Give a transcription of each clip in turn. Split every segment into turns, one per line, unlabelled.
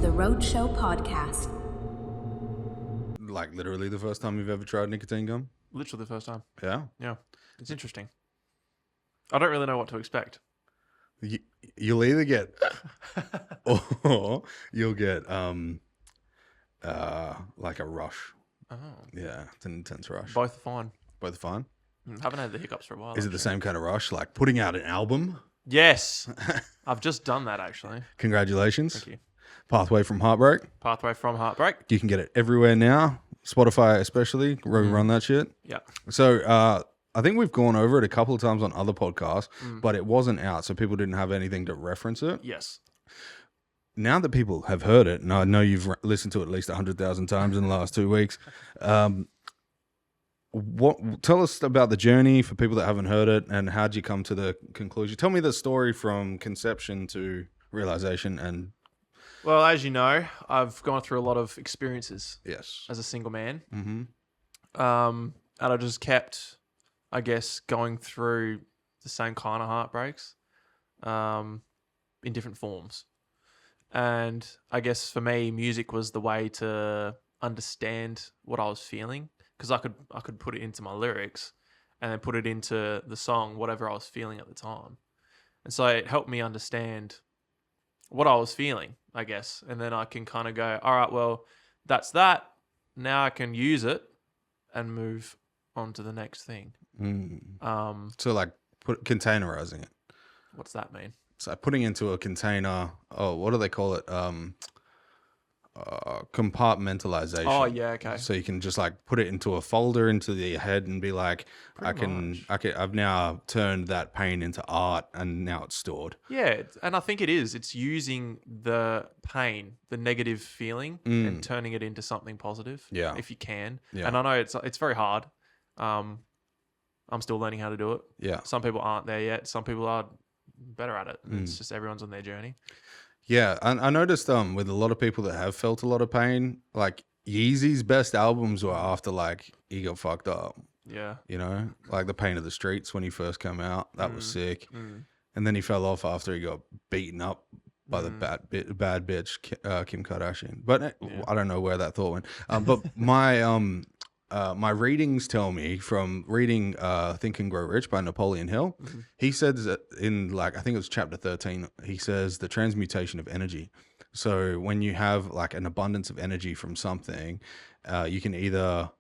the Roadshow podcast.
Like literally the first time you've ever tried nicotine gum?
Literally the first time.
Yeah.
Yeah. It's interesting. I don't really know what to expect.
You'll either get or you'll get like a rush.
Oh.
Yeah, it's an intense rush.
Both are fine.
Both fine.
Haven't had the hiccups for a while.
Is it the same kind of rush, like putting out an album?
Yes. I've just done that, actually.
Congratulations.
Thank you.
Pathway From HeartBreak.
Pathway From HeartBreak.
You can get it everywhere now. Spotify especially. Run that shit.
Yeah.
So I think we've gone over it a couple of times on other podcasts, but it wasn't out, so people didn't have anything to reference it.
Yes.
Now that people have heard it, and I know you've listened to it at least 100,000 times in the last 2 weeks, tell us about the journey for people that haven't heard it, and how'd you come to the conclusion? Tell me the story from conception to realization. And
Well, as you know, I've gone through a lot of experiences
yes,
as a single man.
mm-hmm.
And I just kept, I guess, going through the same kind of heartbreaks in different forms. And I guess for me, music was the way to understand what I was feeling, because I could put it into my lyrics and then put it into the song, whatever I was feeling at the time. And so it helped me understand what I was feeling, I guess. And then I can kind of go, all right, well, that's that. Now I can use it and move on to the next thing.
So like containerizing it.
What's that mean?
So putting into a container. Oh, what do they call it? Compartmentalization.
Oh yeah, okay.
So you can just like put it into a folder into the head and be like,
Pretty much.
I've now turned that pain into art and now it's stored.
Yeah, and I think it is. It's using the pain, the negative feeling, and turning it into something positive.
Yeah.
If you can.
Yeah.
And I know it's very hard. I'm still learning how to do it.
Yeah.
Some people aren't there yet. Some people are better at it. It's just everyone's on their journey.
Yeah, I noticed with a lot of people that have felt a lot of pain, like Yeezy's best albums were after like he got fucked up.
Yeah.
You know, like The Pain of the Streets when he first came out, that was sick. And then he fell off after he got beaten up by the bad bitch Kim Kardashian. But I don't know where that thought went. But my readings tell me from reading Think and Grow Rich by Napoleon Hill, he says that in like, I think it was chapter 13, he says the transmutation of energy. So when you have like an abundance of energy from something, you can either,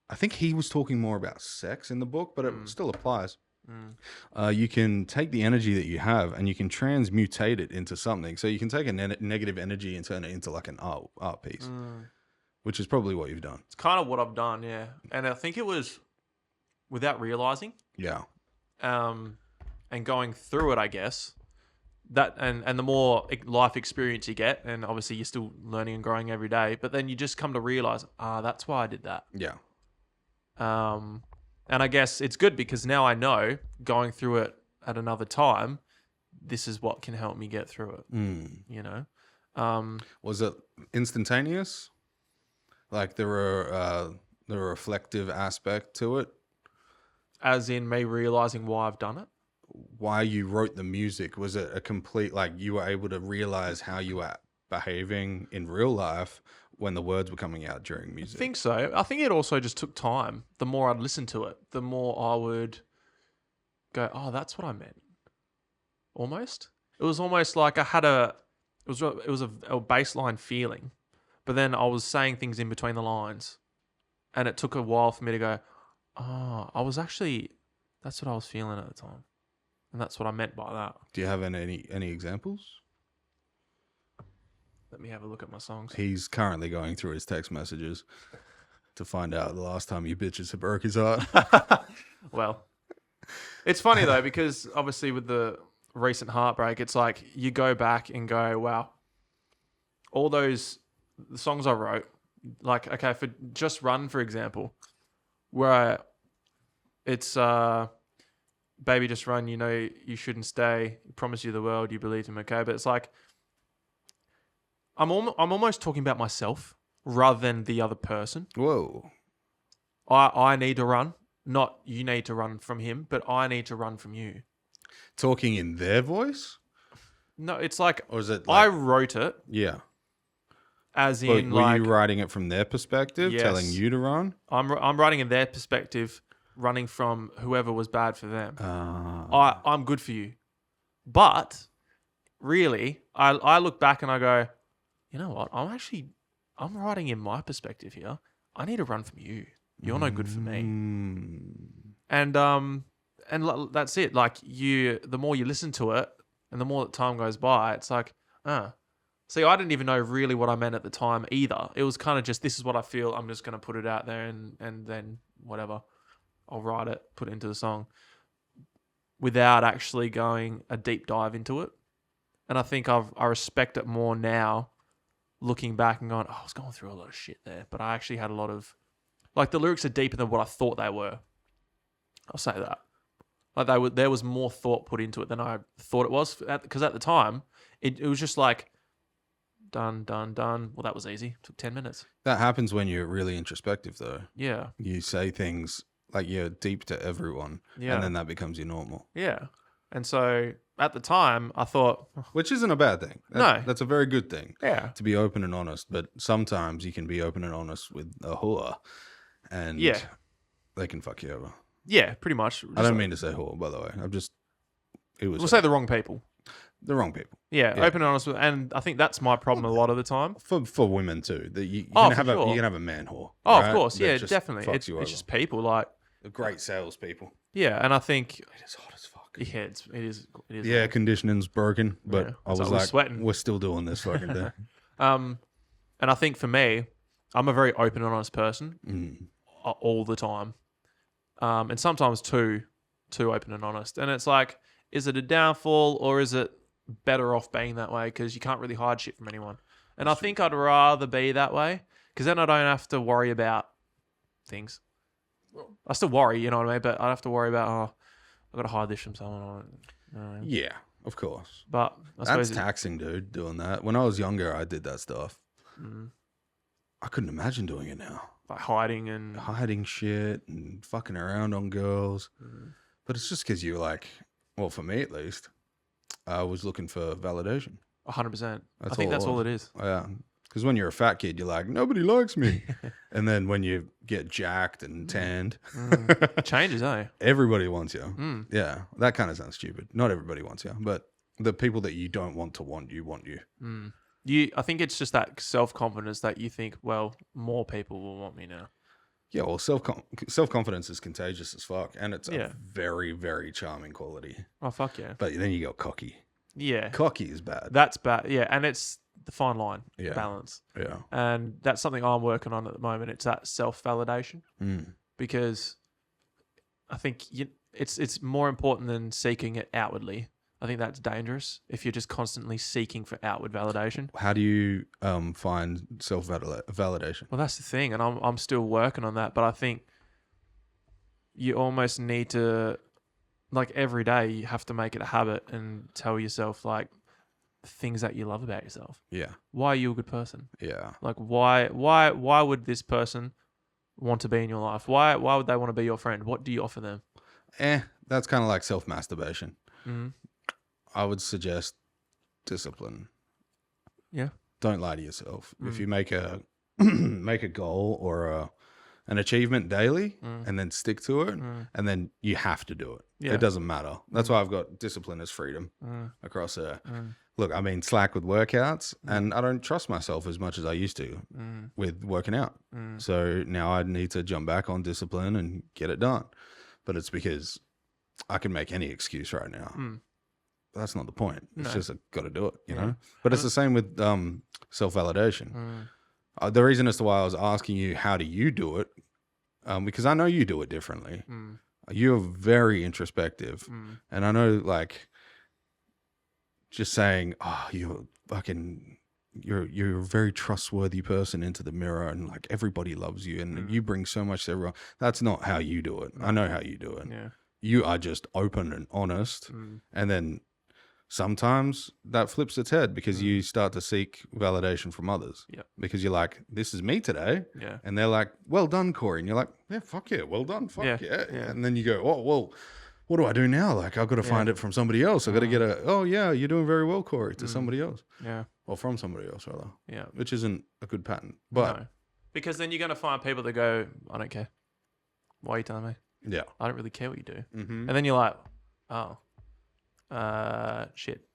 I think he was talking more about sex in the book, but it still applies. You can take the energy that you have and you can transmutate it into something. So you can take a negative energy and turn it into like an art piece. Which is probably what you've done.
It's kind of what I've done, yeah. And I think it was without realizing.
Yeah.
And going through it, I guess. That and the more life experience you get, and obviously you're still learning and growing every day, but then you just come to realize, that's why I did that.
Yeah.
And I guess it's good because now I know going through it at another time, this is what can help me get through it. You know?
Was it instantaneous? Like there were the reflective aspect to it?
As in me realizing why I've done it?
Why you wrote the music? Was it a complete, like you were able to realize how you were behaving in real life when the words were coming out during music?
I think so. I think it also just took time. The more I'd listen to it, the more I would go, oh, that's what I meant. Almost. It was almost like I had it was a baseline feeling. But then I was saying things in between the lines. And it took a while for me to go, that's what I was feeling at the time. And that's what I meant by that.
Do you have any examples?
Let me have a look at my songs.
He's currently going through his text messages to find out the last time you bitches have broke his heart.
Well, it's funny though, because obviously with the recent heartbreak, it's like you go back and go, wow, all those... the songs I wrote, like, okay, for Just Run, for example, where it's, baby, just run, you know you shouldn't stay, promise you the world, you believed him, okay? But it's like, I'm almost talking about myself rather than the other person.
Whoa.
I need to run, not you need to run from him, but I need to run from you.
Talking in their voice?
No, it's like,
Or is it
I
like,
wrote it,
yeah.
As
But
in,
were
like,
you writing it from their perspective, telling
Yes.
you to run?
I'm writing in their perspective, running from whoever was bad for them. I'm good for you. But really, I look back and I go, you know what? I'm writing in my perspective here. I need to run from you. You're no good for me. And that's it. Like the more you listen to it, and the more that time goes by, it's like, See, I didn't even know really what I meant at the time either. It was kind of just, this is what I feel. I'm just going to put it out there and then whatever. I'll write it, put it into the song without actually going a deep dive into it. And I think I respect it more now, looking back and going, I was going through a lot of shit there, but I actually had a lot of, like, the lyrics are deeper than what I thought they were. I'll say that. Like there was more thought put into it than I thought it was. Because at the time, it was just like, done. Well, that was easy. It took 10 minutes.
That happens when you're really introspective, though.
Yeah.
You say things like you're deep to everyone, and then that becomes your normal.
Yeah. And so at the time, I thought...
Which isn't a bad thing. That's a very good thing.
Yeah.
To be open and honest. But sometimes you can be open and honest with a whore, and they can fuck you over.
Yeah, pretty much.
I don't mean to say whore, by the way.
We'll say the wrong people.
The wrong people.
Yeah, open and honest with, and I think that's my problem a lot of the time.
For women too. That you can have a man whore.
Oh,
right?
of course,
That
yeah,
just
definitely.
fucks
It's
you over.
just people, like
They're great salespeople.
Yeah, and I think
It is hot as fuck.
yeah, it is.
The air conditioning's broken, but
Yeah.
I was
It's like
like,
we're sweating.
we're still doing this fucking thing.
And I think for me, I'm a very open and honest person all the time, and sometimes too open and honest. And it's like, is it a downfall or is it better off being that way? Because you can't really hide shit from anyone. And I think I'd rather be that way because then I don't have to worry about things. I still worry, you know what I mean? But I have to worry about, I've got to hide this from someone.
Yeah, of course.
But I
That's
suppose
taxing, dude, doing that. When I was younger, I did that stuff.
Mm.
I couldn't imagine doing it now.
like hiding and
Hiding shit and fucking around on girls. But it's just because you're like, well, for me at least, I was looking for validation.
100%. I
That's
think
all
that's
it
all
was.
it is.
Yeah. Because when you're a fat kid, you're like, nobody likes me. And then when you get jacked and tanned,
It changes, eh?
everybody wants you. Yeah. That kind of sounds stupid. Not everybody wants you, but the people that you don't want to want you.
I think it's just that self-confidence that you think, well, more people will want me now.
Yeah, well, self-confidence is contagious as fuck. And it's
Yeah.
a very, very charming quality.
Oh, fuck yeah.
But then you go cocky.
Yeah.
Cocky is bad.
That's bad. Yeah. And it's the fine line,
Yeah.
balance.
Yeah.
And that's something I'm working on at the moment. It's that self-validation because I think it's more important than seeking it outwardly. I think that's dangerous if you're just constantly seeking for outward validation.
How do you find self-validation?
Well, that's the thing, and I'm still working on that. But I think you almost need to, like every day, you have to make it a habit and tell yourself like things that you love about yourself.
Yeah.
Why are you a good person?
Yeah.
Like why would this person want to be in your life? Why would they want to be your friend? What do you offer them?
That's kind of like self-masturbation.
Mm-hmm.
I would suggest discipline.
Yeah.
Don't lie to yourself. If you make a make a goal or an achievement daily and then stick to it, and then you have to do it.
Yeah.
It doesn't matter. That's why I've got discipline as freedom across there. Look, I mean, slack with workouts, and I don't trust myself as much as I used to with working out. So now I need to jump back on discipline and get it done. But it's because I can make any excuse right now. But that's not the point. It's just I've got to do it, you know? But it's the same with self-validation. The reason as to why I was asking you, how do you do it? Because I know you do it differently. You're very introspective. And I know, like, just saying, oh, you're a very trustworthy person into the mirror and, like, everybody loves you and you bring so much to everyone. That's not how you do it. I know how you do it.
Yeah.
You are just open and honest. And then sometimes that flips its head because you start to seek validation from others.
Yep.
Because you're like, this is me today.
Yeah.
And they're like, well done, Corey. And you're like, yeah, fuck yeah, well done, fuck yeah.
Yeah.
And then you go, oh, well, what do I do now? Like, I've got to find it from somebody else. I've got to get oh yeah, you're doing very well, Corey, to somebody else.
Yeah.
Or from somebody else, rather.
Yeah.
Which isn't a good pattern. But
no. Because then you're going to find people that go, I don't care. Why are you telling me?
Yeah.
I don't really care what you do.
Mm-hmm.
And then you're like, oh, shit.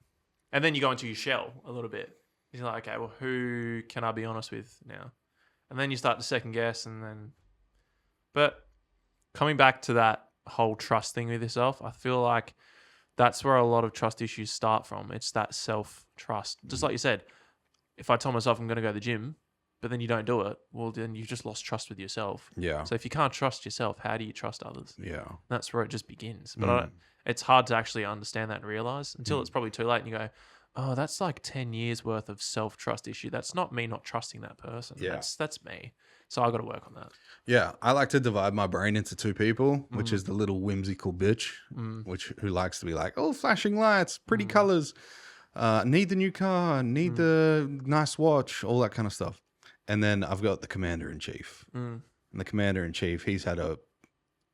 And then you go into your shell a little bit. You're like, okay, well, who can I be honest with now? And then you start to second guess but coming back to that whole trust thing with yourself, I feel like that's where a lot of trust issues start from. It's that self-trust. Just like you said, if I tell myself I'm going to go to the gym, but then you don't do it, well, then you've just lost trust with yourself.
Yeah.
So if you can't trust yourself, how do you trust others?
Yeah.
That's where it just begins. But it's hard to actually understand that and realize until it's probably too late and you go, oh, that's like 10 years worth of self-trust issue. That's not me not trusting that person.
Yeah.
That's me. So I got to work on that.
Yeah. I like to divide my brain into two people, which is the little whimsical bitch, who likes to be like, oh, flashing lights, pretty colors, need the new car, need the nice watch, all that kind of stuff. And then I've got the commander-in-chief. And the commander-in-chief, he's had a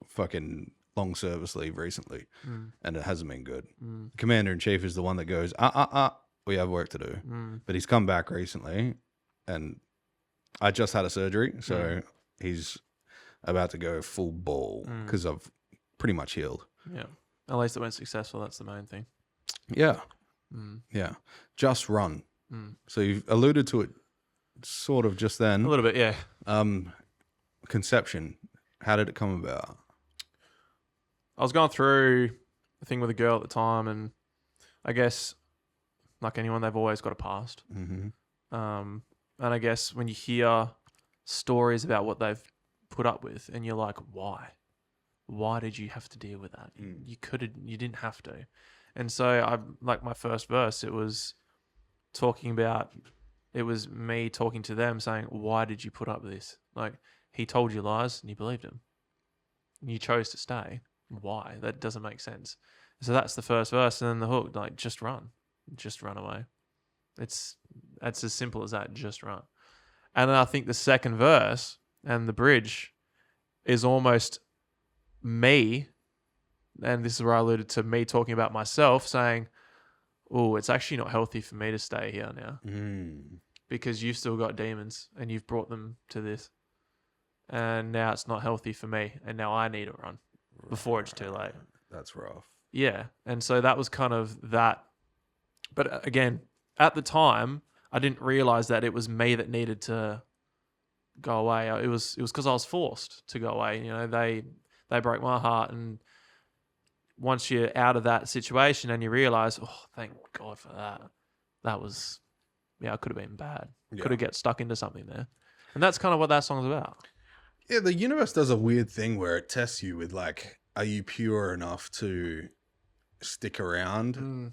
fucking long service leave recently, and it hasn't been good. Commander-in-chief is the one that goes, we have work to do. But he's come back recently, and I just had a surgery, so he's about to go full ball because I've pretty much healed.
Yeah. At least it went successful. That's the main thing.
Yeah. Yeah. Just run. So you've alluded to it sort of just then.
A little bit, yeah.
Conception. How did it come about?
I was going through a thing with a girl at the time, and I guess, like anyone, they've always got a past. And I guess when you hear stories about what they've put up with, and you're like, why? Why did you have to deal with that? You didn't have to. And so like my first verse, it was me talking to them saying, why did you put up with this? Like, he told you lies and you believed him. You chose to stay. Why? That doesn't make sense. So that's the first verse, and then the hook, like, just run away. It's as simple as that. Just run. And then I think the second verse and the bridge is almost me, and this is where I alluded to me talking about myself, saying, oh, it's actually not healthy for me to stay here now because you've still got demons and you've brought them to this, and now it's not healthy for me, and now I need to run before it's too late.
That's rough.
Yeah. And so that was kind of that. But again, at the time, I didn't realize that it was me that needed to go away. It was because I was forced to go away. You know, they broke my heart, and once you're out of that situation and you realize, oh, thank God for that. That was, I could have been bad.
Yeah.
Could have get stuck into something there. And that's kind of what that song's about.
Yeah, the universe does a weird thing where it tests you with, like, are you pure enough to stick around?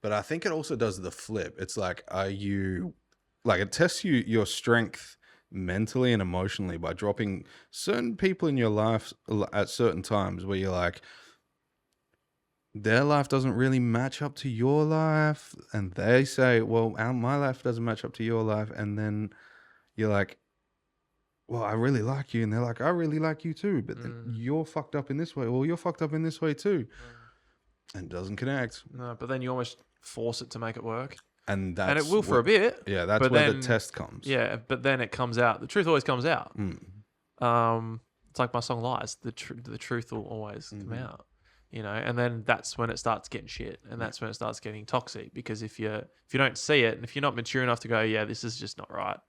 But I think it also does the flip. It's like, it tests your strength mentally and emotionally by dropping certain people in your life at certain times where you're like, their life doesn't really match up to your life. And they say, well, my life doesn't match up to your life. And then you're like, well, I really like you. And they're like, I really like you too. But then you're fucked up in this way. Well, you're fucked up in this way too. And it doesn't connect. No,
but then you almost force it to make it work.
And
it will for a bit.
Yeah, that's where the test comes.
Yeah, but then it comes out. The truth always comes out. It's like my song Lies. The truth will always come out. You know, and then that's when it starts getting shit, and that's when it starts getting toxic. Because if you don't see it, and if you're not mature enough to go, yeah, this is just not right,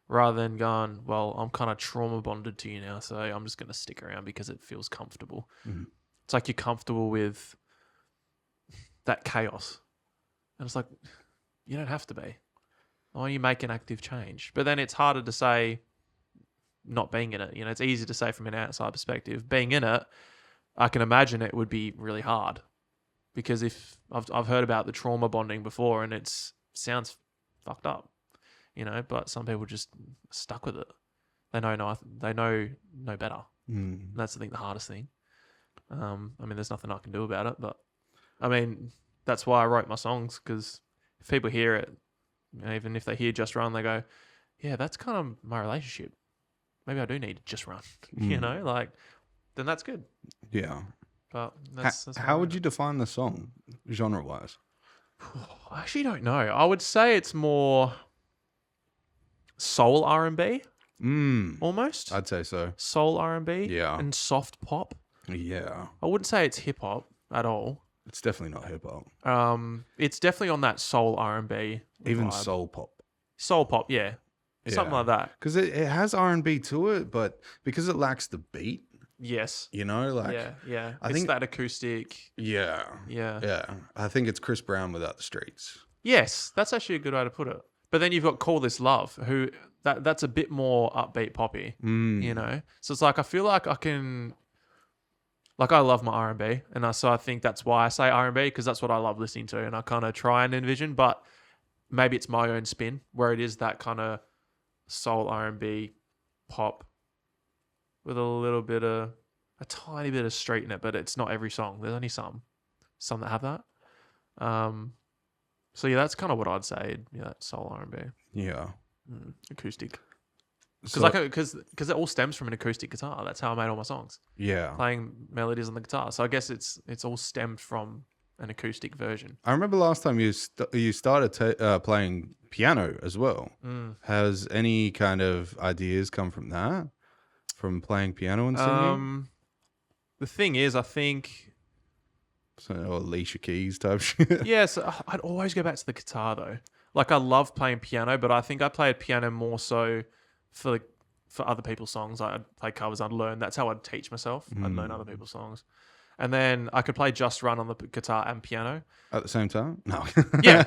rather than going, well, I'm kind of trauma bonded to you now, so I'm just going to stick around because it feels comfortable. It's like you're comfortable with that chaos, and it's like, you don't have to be. Why don't you make an active change? But then it's harder to say not being in it. You know, it's easy to say from an outside perspective. Being in it, I can imagine it would be really hard, because if I've heard about the trauma bonding before, and it sounds fucked up, you know. But some people just stuck with it. They know no better. That's the hardest thing. I mean, there's nothing I can do about it, but I mean, that's why I wrote my songs, because if people hear it, you know, even if they hear Just Run, they go, yeah, that's kind of my relationship. Maybe I do need to just run, you know, like, then that's good.
Yeah.
But that's
How would you define the song, genre-wise?
I actually don't know. I would say it's more soul R&B, almost.
I'd say so.
Soul R&B,
Yeah.
and soft pop.
Yeah.
I wouldn't say it's hip hop at all.
It's definitely not hip-hop.
It's definitely on that soul R&B,
Even
vibe.
soul pop.
Soul pop, yeah, something like that.
Because it has R&B to it, but because it lacks the beat,
Yes.
like...
Yeah.
I
It's
think...
that acoustic.
Yeah.
Yeah.
I think it's Chris Brown without the streets.
Yes, that's actually a good way to put it. But then you've got Call This Love, who that's a bit more upbeat poppy, So it's like I feel like I can, like I love my R&B, so I think that's why I say R&B, because that's what I love listening to, and I kind of try and envision, but maybe it's my own spin where it is that kind of soul R&B pop with a tiny bit of street in it, but it's not every song. There's only some that have that. So yeah, that's kind of what I'd say. Yeah, that soul R&B.
Yeah.
Acoustic.
So,
Because it all stems from an acoustic guitar. That's how I made all my songs.
yeah.
Playing melodies on the guitar. So I guess it's all stemmed from an acoustic version.
I remember last time you started playing piano as well. Has any kind of ideas come from that? From playing piano and singing?
The thing is, I think...
So, Alicia Keys type shit?
Yes, I'd always go back to the guitar though. Like I love playing piano, but I think I played piano more so for other people's songs. I'd play covers, I'd learn. That's how I'd teach myself. I'd learn other people's songs. And then I could play Just Run on the guitar and piano.
At the same time? No.
Yeah.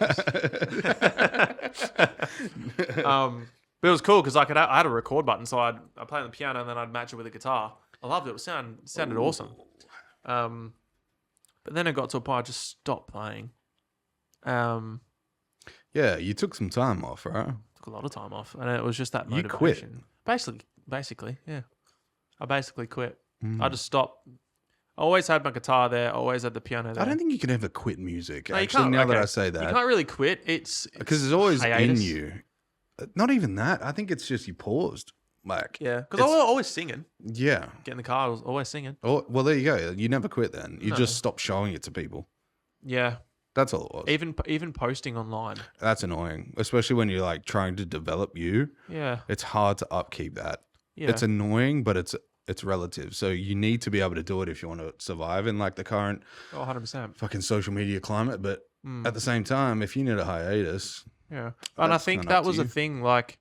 But it was cool because I had a record button, so I'd play on the piano and then I'd match it with a guitar. I loved it. It sounded awesome. But then it got to a point I just stopped playing.
Yeah, you took some time off, right?
Took a lot of time off, and it was just that
You
motivation.
quit.
Basically, yeah. I basically quit. I just stopped. I always had my guitar there. I always had the piano there.
I don't think you can ever quit music,
No, you
actually,
can't.
now that
Okay.
I say that.
You can't really quit. It's
Because it's always
hiatus.
in you. Not even that. I think it's just you paused. Like,
Yeah, because I was always singing.
yeah.
Get in the car, I was always singing.
Oh, well, there you go. You never quit then. You
No.
just stopped showing it to people.
Yeah,
That's all it was.
even posting online.
That's annoying, especially when you're like trying to develop you.
Yeah,
It's hard to upkeep that.
yeah,
It's annoying, but it's relative. So you need to be able to do it if you want to survive in like the current
100%.
fucking social media climate. But at the same time, if you need a hiatus,
Yeah, and I
That's
think
kinda up
that
to
was a
you.
thing, like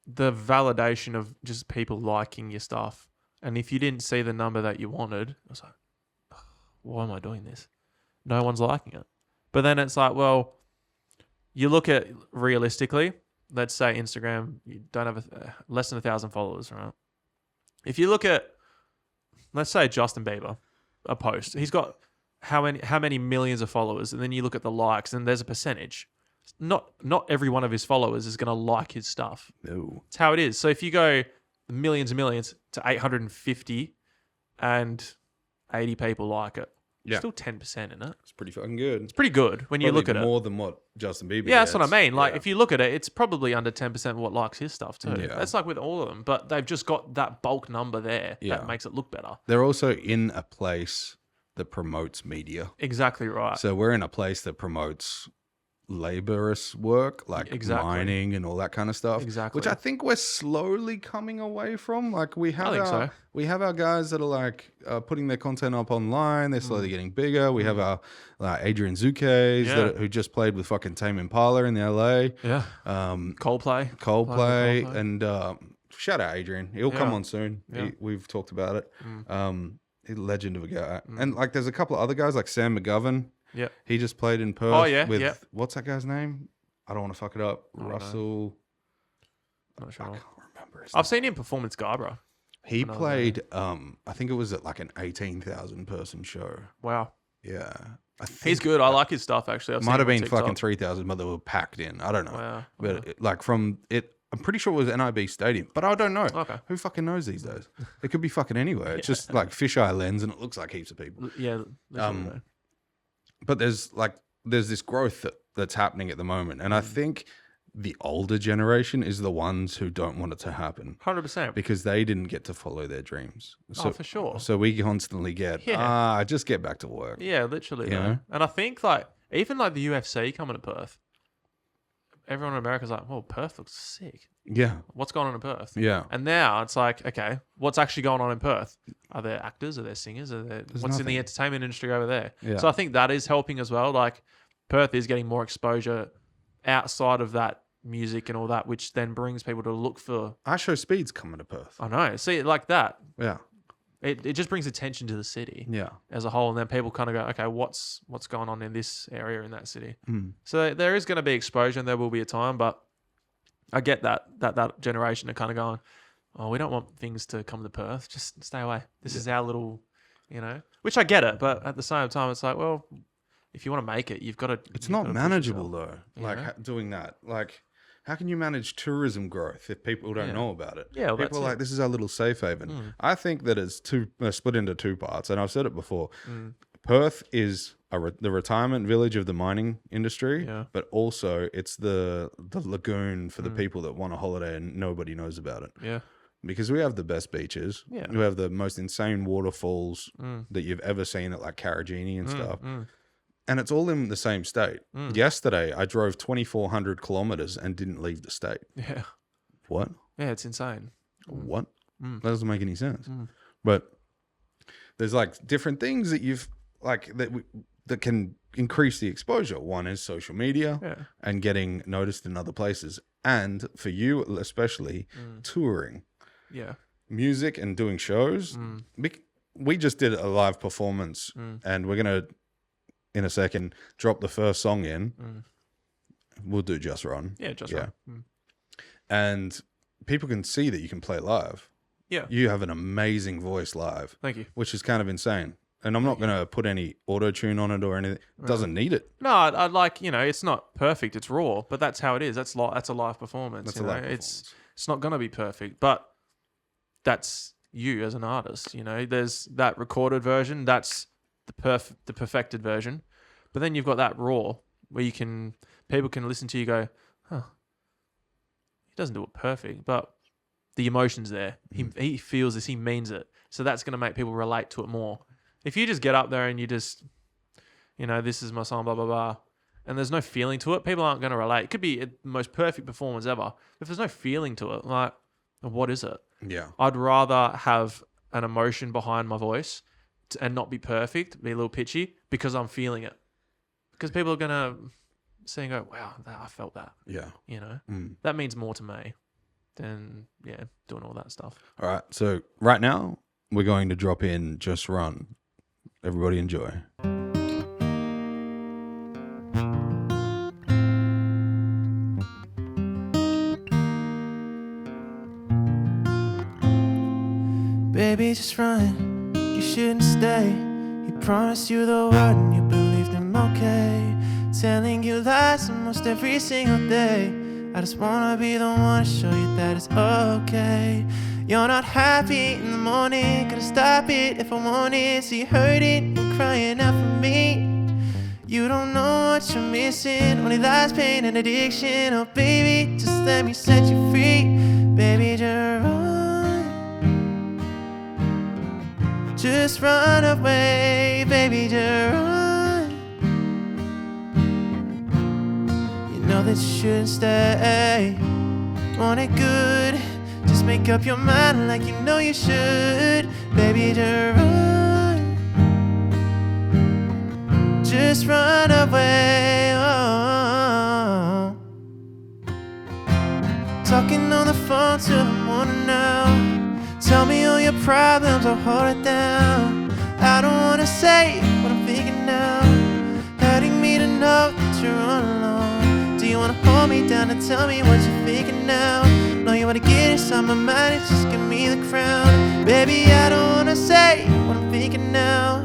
the validation of just people liking your stuff. And if you didn't see the number that you wanted, I was like, why am I doing this? No one's liking it. But then it's like, well, you look at realistically, let's say Instagram, you don't have less than 1,000 followers, right? If you look at, let's say Justin Bieber, a post, he's got how many millions of followers, and then you look at the likes, and there's a percentage. Not every one of his followers is going to like his stuff.
no.
It's how it is. So if you go millions and millions to 850 and 80 people like it,
Yeah.
still 10% in it.
It's pretty fucking good.
It's pretty good when you look at it.
more than what Justin Bieber.
Yeah, that's what I
gets.
mean. Like,
Yeah.
if you look at it, it's probably under 10% of what likes his stuff too.
Yeah.
That's like with all of them, but they've just got that bulk number there
Yeah.
that makes it look better.
They're also in a place that promotes media.
Exactly right.
So we're in a place that promotes laborious work, like
Exactly.
mining and all that kind of stuff.
Exactly.
Which I think we're slowly coming away from. Like we have
think so.
we have our guys that are like putting their content up online. They're slowly getting bigger. We have our Adrian Zukays
Yeah.
who just played with fucking Tame Impala in the LA.
Yeah.
Coldplay,
Coldplay.
and shout out Adrian. He'll come
Yeah.
on soon.
Yeah.
We've talked about it. He's a legend of a guy. And like there's a couple of other guys like Sam McGovern.
Yeah.
He just played in Perth
Oh, yeah,
with
yeah.
what's that guy's name? I don't want to fuck it up.
I don't know.
Russell.
Not
I
sure.
can't remember his
I've seen him perform in Scarborough.
He
when I was
played I think it was at like an 18,000 person show.
Wow.
Yeah. I think
He's good. I like his stuff, actually. I've
it
seen
might have
him on
been fucking
TikTok.
3,000, but they were packed in. I don't know.
Wow.
But like from it, I'm pretty sure it was NIB Stadium, but I don't know.
Okay.
Who fucking knows these days? It could be fucking anywhere. It's just like fisheye lens and it looks like heaps of people.
Yeah.
But there's this growth that's happening at the moment. And I think the older generation is the ones who don't want it to happen
100%.
because they didn't get to follow their dreams. So,
For sure.
So we constantly get, just get back to work.
Yeah, literally.
You know?
And I think even the UFC coming to Perth, everyone in America's like, well, Perth looks sick.
Yeah.
What's going on in Perth?
Yeah.
And now it's like, okay, what's actually going on in Perth? Are there actors? Are there singers? What's
nothing.
in the entertainment industry over there?
Yeah.
So I think that is helping as well. Like Perth is getting more exposure outside of that music and all that, which then brings people to look for.
Our show Speed's coming to Perth.
I know. See, like that.
Yeah.
It just brings attention to the city as a whole, and then people kind of go, okay, what's going on in this area in that city? So there is going to be exposure, and there will be a time, but I get that generation are kind of going, oh, we don't want things to come to Perth, just stay away. This is our little, which I get it, but at the same time, it's like, well, if you want to make it, you've got to.
It's not manageable though. Like doing that, like. How can you manage tourism growth if people don't know about it?
Yeah, well,
people are like, this is our little safe haven. I think that it's split into two parts, and I've said it before. Perth is the retirement village of the mining industry, but also it's the lagoon for the people that want a holiday and nobody knows about it.
Yeah.
Because we have the best beaches.
Yeah.
We have the most insane waterfalls that you've ever seen at like Karajini and stuff. And it's all in the same state. Yesterday, I drove 2,400 kilometers and didn't leave the state.
Yeah.
What?
Yeah, it's insane.
What? That doesn't make any sense. But there's like different things that you've like that can increase the exposure. One is social media and getting noticed in other places. And for you, especially, touring.
Yeah.
Music and doing shows. We just did a live performance and we're going to, in a second, drop the first song in. We'll do Just Run.
Yeah, Just Run.
And people can see that you can play live.
Yeah.
You have an amazing voice live.
Thank you.
Which is kind of insane. And I'm not going to put any auto-tune on it or anything. It doesn't need it.
No, I'd like, it's not perfect. It's raw, but that's how it is. That's a live performance.
That's a live performance.
It's not going to be perfect, but that's you as an artist. There's that recorded version. That's the perfected version, but then you've got that raw where people can listen to you go, huh, he doesn't do it perfect, but the emotion's there. He feels this, he means it. So that's going to make people relate to it more. If you just get up there and you just, this is my song, blah, blah, blah, and there's no feeling to it, people aren't going to relate. It could be the most perfect performance ever. If there's no feeling to it, like, what is it?
Yeah.
I'd rather have an emotion behind my voice and not be perfect, be a little pitchy, because I'm feeling it. Because people are going to see and go, wow, I felt that.
Yeah.
That means more to me than, doing all that stuff.
All right. So right now, we're going to drop in Just Run. Everybody enjoy.
Baby, just run, you shouldn't stay. He promised you the world and you believed him, okay. Telling you lies almost every single day. I just wanna be the one to show you that it's okay. You're not happy in the morning, gotta stop it if I want it. So you heard it, you're crying out for me. You don't know what you're missing, only lies, pain and addiction. Oh baby, just let me set you free. Baby, just run. Just run away, baby, just run. You know that you shouldn't stay. Want it good, just make up your mind like you know you should. Baby, just run. Just run away, oh. Talking on the phone till the morning now. Tell me all your problems, I'll hold it down. I don't wanna say what I'm thinking now. Hurting me to know that you're all alone. Do you wanna hold me down and tell me what you're thinking now? No, you wanna get inside my mind and just give me the crown. Baby, I don't wanna say what I'm thinking now.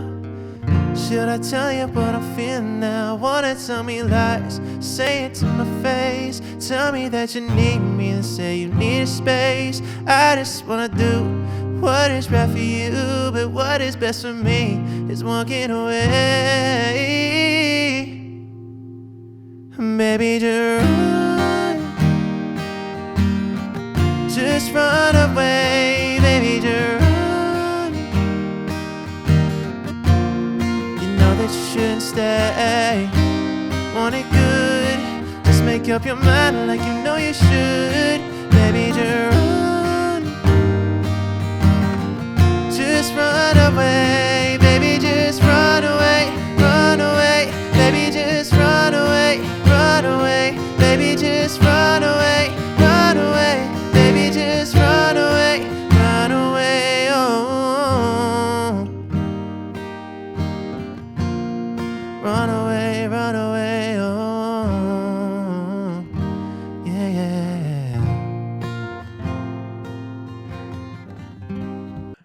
Should I tell you what I'm feeling now? Wanna tell me lies, say it to my face. Tell me that you need me and say you need a space. I just wanna do what is right for you, but what is best for me is walking away. Baby, just run. Just run away, baby, just run. You know that you shouldn't stay. Want it good, just make up your mind like you know you should. Baby, just run. Just run away, baby, just run away. Run away, baby, just run away. Run away, baby, just run away. Run away, baby, just run away. Run away, oh. Run away, oh. Yeah, yeah.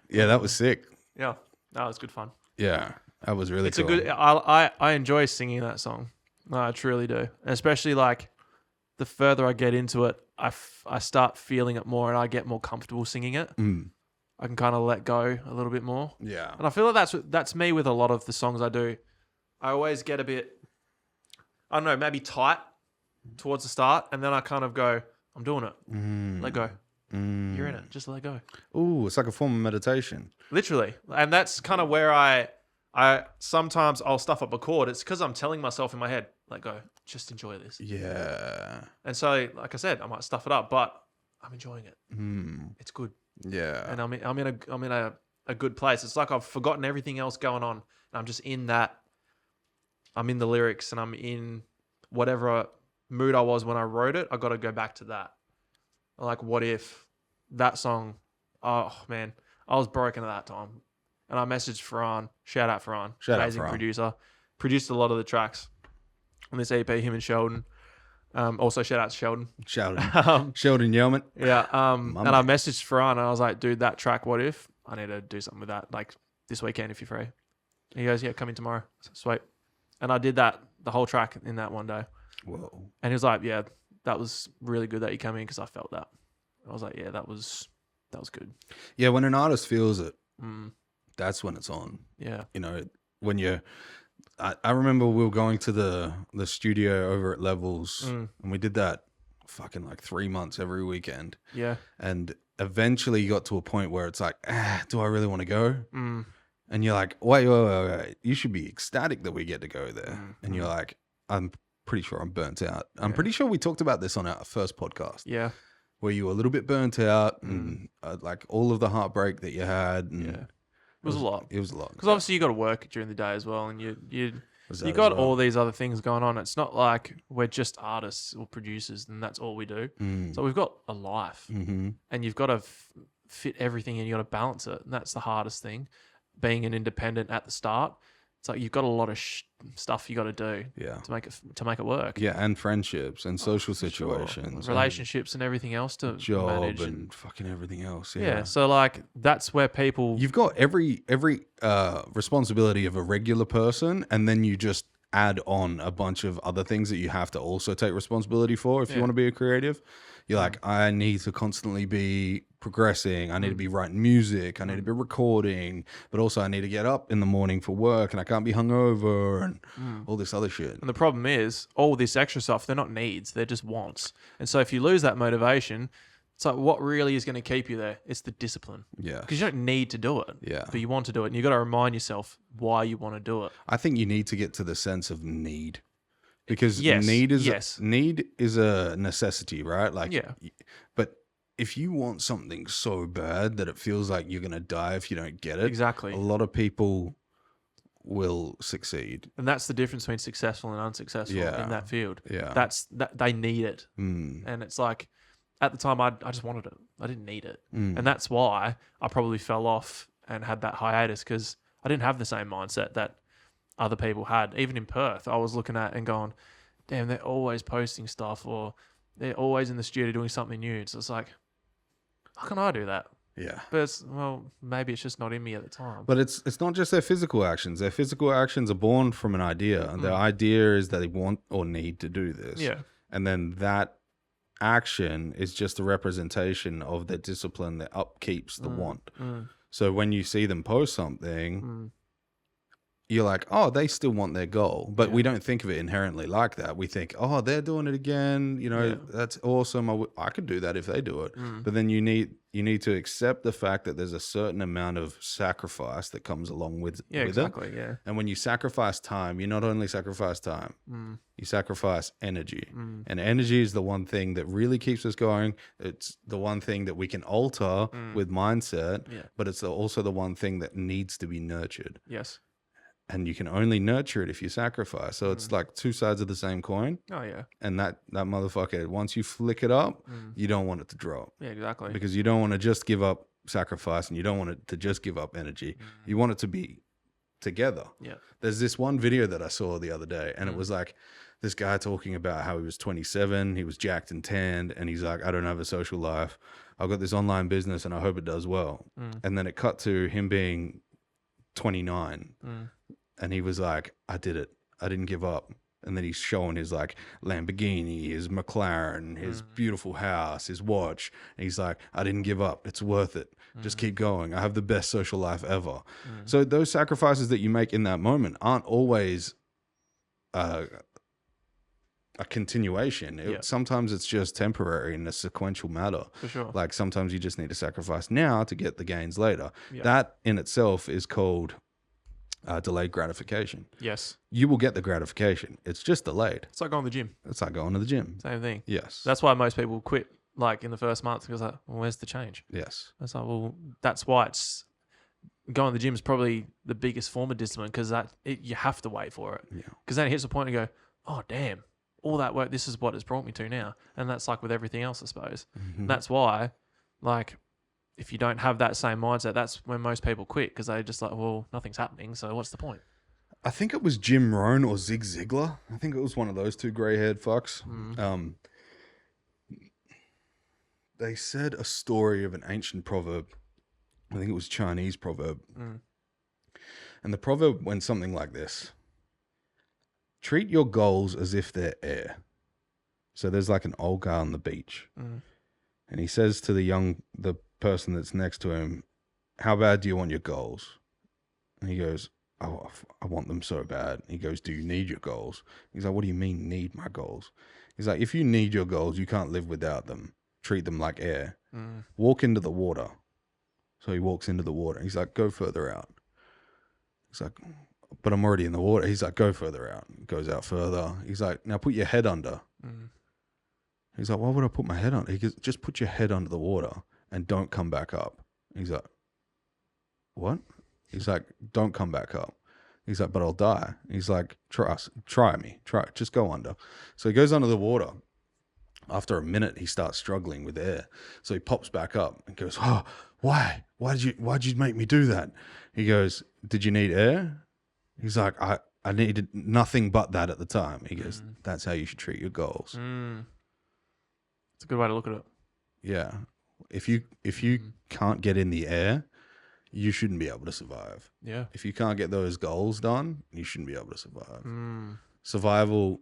Yeah, that was sick.
Yeah, that was good fun.
Yeah, that was really
It's
cool.
a good. I enjoy singing that song. No, I truly do, and especially like the further I get into it, I start feeling it more, and I get more comfortable singing it. I can kind of let go a little bit more,
Yeah.
and I feel like that's me with a lot of the songs I do. I always get a bit, I don't know, maybe tight towards the start, and then I kind of go, I'm doing it. Let go. You're in it. Just let go.
Ooh, it's like a form of meditation.
Literally. And that's kind of where I sometimes I'll stuff up a chord. It's because I'm telling myself in my head, let go. Just enjoy this.
Yeah.
And so, like I said, I might stuff it up, but I'm enjoying it. It's good.
Yeah.
And I'm in a good place. It's like I've forgotten everything else going on. And I'm just in that. I'm in the lyrics and I'm in whatever mood I was when I wrote it. I got to go back to that. Like, what if that song? Oh man, I was broken at that time, and I messaged Farhan. Shout out Farhan, amazing producer. Produced a lot of the tracks on this EP. Him and Sheldon. Also shout out to Sheldon.
Sheldon Yeoman.
Yeah. And I messaged Farhan and I was like, dude, that track, what if? I need to do something with that, like this weekend if you're free. And he goes, yeah, come in tomorrow. So, sweet. And I did that, the whole track in that one day.
Whoa.
And he was like, yeah, that was really good that you come in because I felt that. I was like, yeah, that was good.
Yeah, when an artist feels it, that's when it's on.
Yeah.
You know, when you're... I remember we were going to the studio over at Levels, and we did that fucking like 3 months every weekend.
Yeah.
And eventually you got to a point where it's like, do I really want to go? And you're like, wait. You should be ecstatic that we get to go there. And you're like, I'm pretty sure I'm burnt out. I'm pretty sure we talked about this on our first podcast.
Yeah.
Where you were a little bit burnt out and like all of the heartbreak that you had. And
Yeah. It was a lot.
It was a lot.
Because obviously you got to work during the day as well, and you got all these other things going on. It's not like we're just artists or producers, and that's all we do. So we've got a life, and you've got to fit everything, and you got to balance it, and that's the hardest thing. Being an independent at the start, it's like you've got a lot of stuff you got to do to make it work.
Yeah, and friendships and social situations,
relationships, and everything else to
job
manage
and fucking everything else.
Yeah, so like that's where you've
got every responsibility of a regular person, and then you just add on a bunch of other things that you have to also take responsibility for if you want to be a creative. You're like, I need to constantly be progressing. I need to be writing music. I need to be recording, but also I need to get up in the morning for work, and I can't be hungover and all this other shit.
And the problem is all this extra stuff, they're not needs, they're just wants. And so if you lose that motivation, it's like, what really is going to keep you there? It's the discipline.
Yeah.
Because you don't need to do it.
Yeah.
But you want to do it. And you got to remind yourself why you want to do it.
I think you need to get to the sense of need. Because
Yes,
need is
yes.
need is a necessity, right? Like,
Yeah.
But if you want something so bad that it feels like you're gonna die if you don't get it,
Exactly.
a lot of people will succeed.
And that's the difference between successful and unsuccessful in that field.
Yeah.
That's that they need it. And it's like at the time I just wanted it. I didn't need it. And that's why I probably fell off and had that hiatus, because I didn't have the same mindset that other people had. Even in Perth, I was looking at and going, damn, they're always posting stuff, or they're always in the studio doing something new. So it's like, how can I do that?
Yeah.
But maybe it's just not in me at the time.
But it's not just their physical actions. Their physical actions are born from an idea. And the idea is that they want or need to do this.
Yeah.
And then that action is just a representation of the discipline that upkeeps the want. So when you see them post something, you're like, oh, they still want their goal, but we don't think of it inherently like that. We think, oh, they're doing it again. That's awesome. I could do that if they do it. But then you need to accept the fact that there's a certain amount of sacrifice that comes along with
exactly.
it.
Yeah.
And when you sacrifice time, you not only sacrifice time, you sacrifice energy. And energy is the one thing that really keeps us going. It's the one thing that we can alter with mindset, but it's also the one thing that needs to be nurtured.
Yes.
And you can only nurture it if you sacrifice. So it's like two sides of the same coin.
Oh, yeah.
And that motherfucker, once you flick it up, you don't want it to drop.
Yeah, exactly.
Because you don't want to just give up sacrifice and you don't want it to just give up energy. You want it to be together.
Yeah.
There's this one video that I saw the other day, and it was like this guy talking about how he was 27, he was jacked and tanned, and he's like, I don't have a social life. I've got this online business and I hope it does well. And then it cut to him being 29. And he was like, I did it. I didn't give up. And then he's showing his like Lamborghini, his McLaren, his beautiful house, his watch. And he's like, I didn't give up. It's worth it. Just keep going. I have the best social life ever. So those sacrifices that you make in that moment aren't always a continuation. Sometimes it's just temporary and a sequential matter.
For sure.
Like sometimes you just need to sacrifice now to get the gains later.
Yeah.
That in itself is called delayed gratification.
Yes.
You will get the gratification. It's just delayed.
It's like going to the gym.
It's like going to the gym.
Same thing.
Yes.
That's why most people quit like in the first month because like, well, where's the change?
Yes.
It's like, well, that's why it's going to the gym is probably the biggest form of discipline because you have to wait for it.
Yeah.
Because then it hits a point and you go, oh, damn, all that work, this is what it's brought me to now. And that's like with everything else, I suppose. And that's why, like, if you don't have that same mindset, that's when most people quit because they're just like, well, nothing's happening. So what's the point?
I think it was Jim Rohn or Zig Ziglar. I think it was one of those two grey-haired fucks. They said a story of an ancient proverb. I think it was Chinese proverb. And the proverb went something like this. Treat your goals as if they're air. So there's like an old guy on the beach. And he says to the person that's next to him, how bad do you want your goals? And he goes, oh, I want them so bad. He goes, do you need your goals? He's like, what do you mean need my goals? He's like, if you need your goals, you can't live without them. Treat them like air. Walk into the water. So he walks into the water. He's like, go further out. He's like, but I'm already in the water. He's like, go further out. Goes out further. He's like, now put your head under. He's like, why would I put my head under? He goes, just put your head under the water and don't come back up. He's like, what? He's like, don't come back up. He's like, but I'll die. He's like, try me. Just go under. So he goes under the water. After a minute, he starts struggling with air. So he pops back up and goes, oh, why? Why'd you make me do that? He goes, did you need air? He's like, I needed nothing but that at the time. He goes, that's how you should treat your goals.
It's a good way to look at it.
Yeah. If you can't get in the air, you shouldn't be able to survive.
Yeah.
If you can't get those goals done, you shouldn't be able to survive. Survival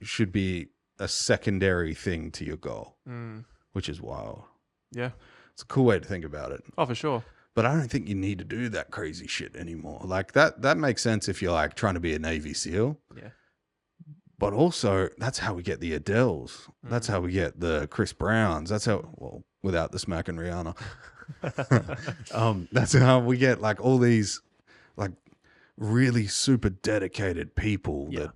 should be a secondary thing to your goal, which is wild.
Yeah.
It's a cool way to think about it.
Oh, for sure.
But I don't think you need to do that crazy shit anymore. Like that makes sense if you're like trying to be a Navy SEAL.
Yeah.
But also, that's how we get the Adeles. That's how we get the Chris Browns. That's how, well, without the smack and Rihanna. That's how we get like all these like really super dedicated people that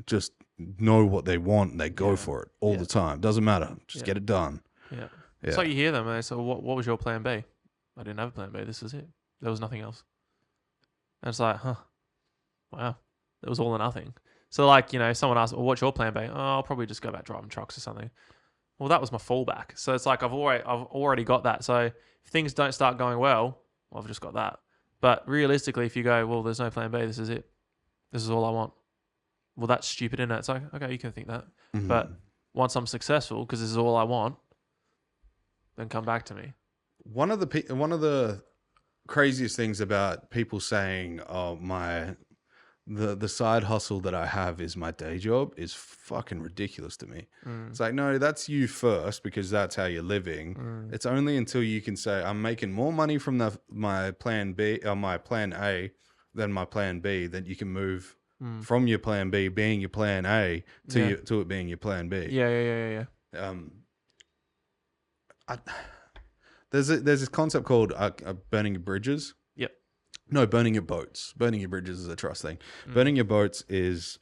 just know what they want and they go for it all the time. Doesn't matter. Just get it done.
Yeah. It's like you hear them and they say, what was your plan B? I didn't have a plan B. This is it. There was nothing else. And it's like, wow. It was all or nothing. So like, you know, someone asks, well, what's your plan B? Oh, I'll probably just go back driving trucks or something. Well, that was my fallback. So it's like I've already got that. So if things don't start going well, I've just got that. But realistically, if you go, well, there's no plan B, this is it. This is all I want. Well, that's stupid, isn't it? It's like, okay, you can think that. But once I'm successful, because this is all I want, then come back to me.
One of the craziest things about people saying, "Oh, the side hustle that I have is my day job," is fucking ridiculous to me. It's like, no, that's you first because that's how you're living. It's only until you can say, I'm making more money from my plan B or my plan A then my plan B, then you can move from your plan B being your plan A to it being your plan B.
Yeah.
There's this concept called burning your bridges.
Yep.
No, burning your boats. Burning your bridges is a trust thing. Burning your boats is,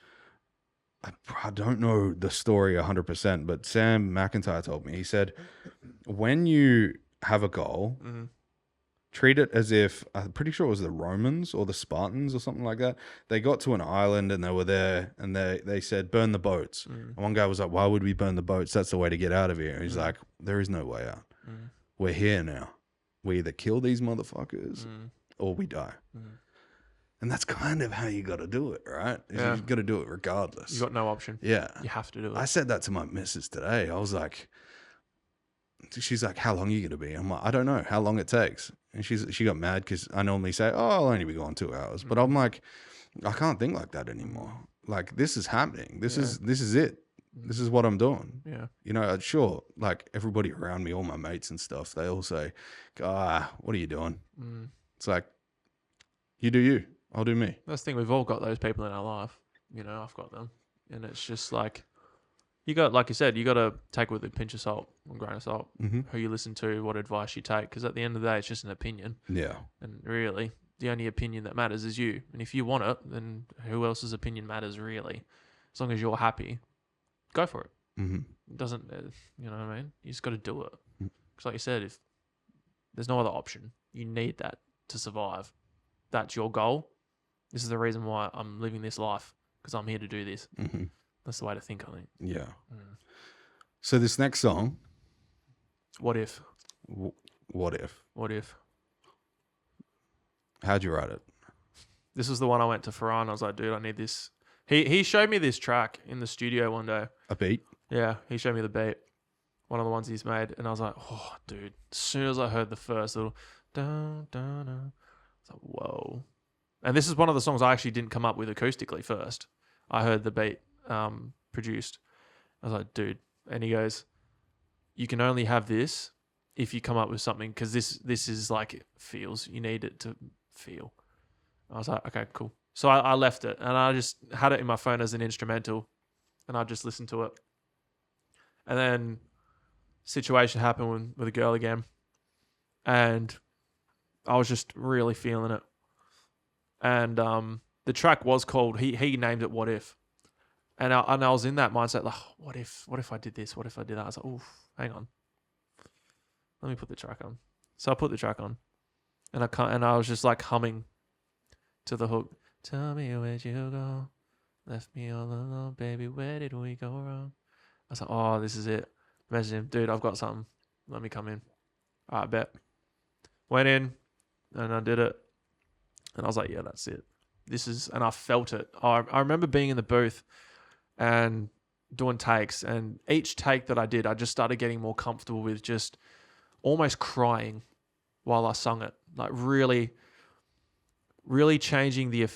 I don't know the story 100%, but Sam McIntyre told me. He said, when you have a goal, treat it as if, I'm pretty sure it was the Romans or the Spartans or something like that. They got to an island and they were there and they said, burn the boats. And one guy was like, why would we burn the boats? That's the way to get out of here. And he's like, there is no way out. We're here now. We either kill these motherfuckers or we die. And that's kind of how you got to do it, right?
Yeah.
You got to do it regardless.
You got no option.
Yeah.
You have to do it.
I said that to my missus today. I was like, she's like, how long are you going to be? I'm like, I don't know how long it takes. And she got mad because I normally say, oh, I'll only be gone 2 hours. But I'm like, I can't think like that anymore. Like, this is happening. This is it. This is what I'm doing.
Yeah.
You know, sure, like everybody around me, all my mates and stuff, they all say, what are you doing? It's like, you do you. I'll do me.
That's the thing. We've all got those people in our life. You know, I've got them. And it's just like, you got, like you said, you got to take it with a pinch of salt, a grain of salt, who you listen to, what advice you take. Because at the end of the day, it's just an opinion. Yeah. And really, the only opinion that matters is you. And if you want it, then who else's opinion matters really? As long as you're happy, go for it. It doesn't, you know what I mean? You just got to do it. Because like you said, if there's no other option, you need that to survive. That's your goal. This is the reason why I'm living this life, because I'm here to do this. That's the way to think, I think. Yeah.
So this next song.
What if?
What if?
What if?
How'd you write it?
This is the one I went to Ferran. I was like, dude, I need this. He showed me this track in the studio one day.
A beat?
Yeah, he showed me the beat. One of the ones he's made. And I was like, oh, dude. As soon as I heard the first little dun, dun, dun, I was like, whoa. And this is one of the songs I actually didn't come up with acoustically first. I heard the beat produced. I was like, dude. And he goes, you can only have this if you come up with something, because this is like it feels. You need it to feel. I was like, okay, cool. So I left it, and I just had it in my phone as an instrumental, and I just listened to it. And then situation happened with a girl again, and I was just really feeling it. And the track was called, he named it What If. And I was in that mindset, like, what if I did this? What if I did that? I was like, oof, hang on. Let me put the track on. So I put the track on, and I was just like humming to the hook. Tell me where'd you go? Left me all alone, baby. Where did we go wrong? I was like, oh, this is it. Message him, dude, I've got something. Let me come in. All right, bet. Went in, and I did it. And I was like, yeah, that's it. And I felt it. I remember being in the booth and doing takes. And each take that I did, I just started getting more comfortable with just almost crying while I sung it. Like really changing the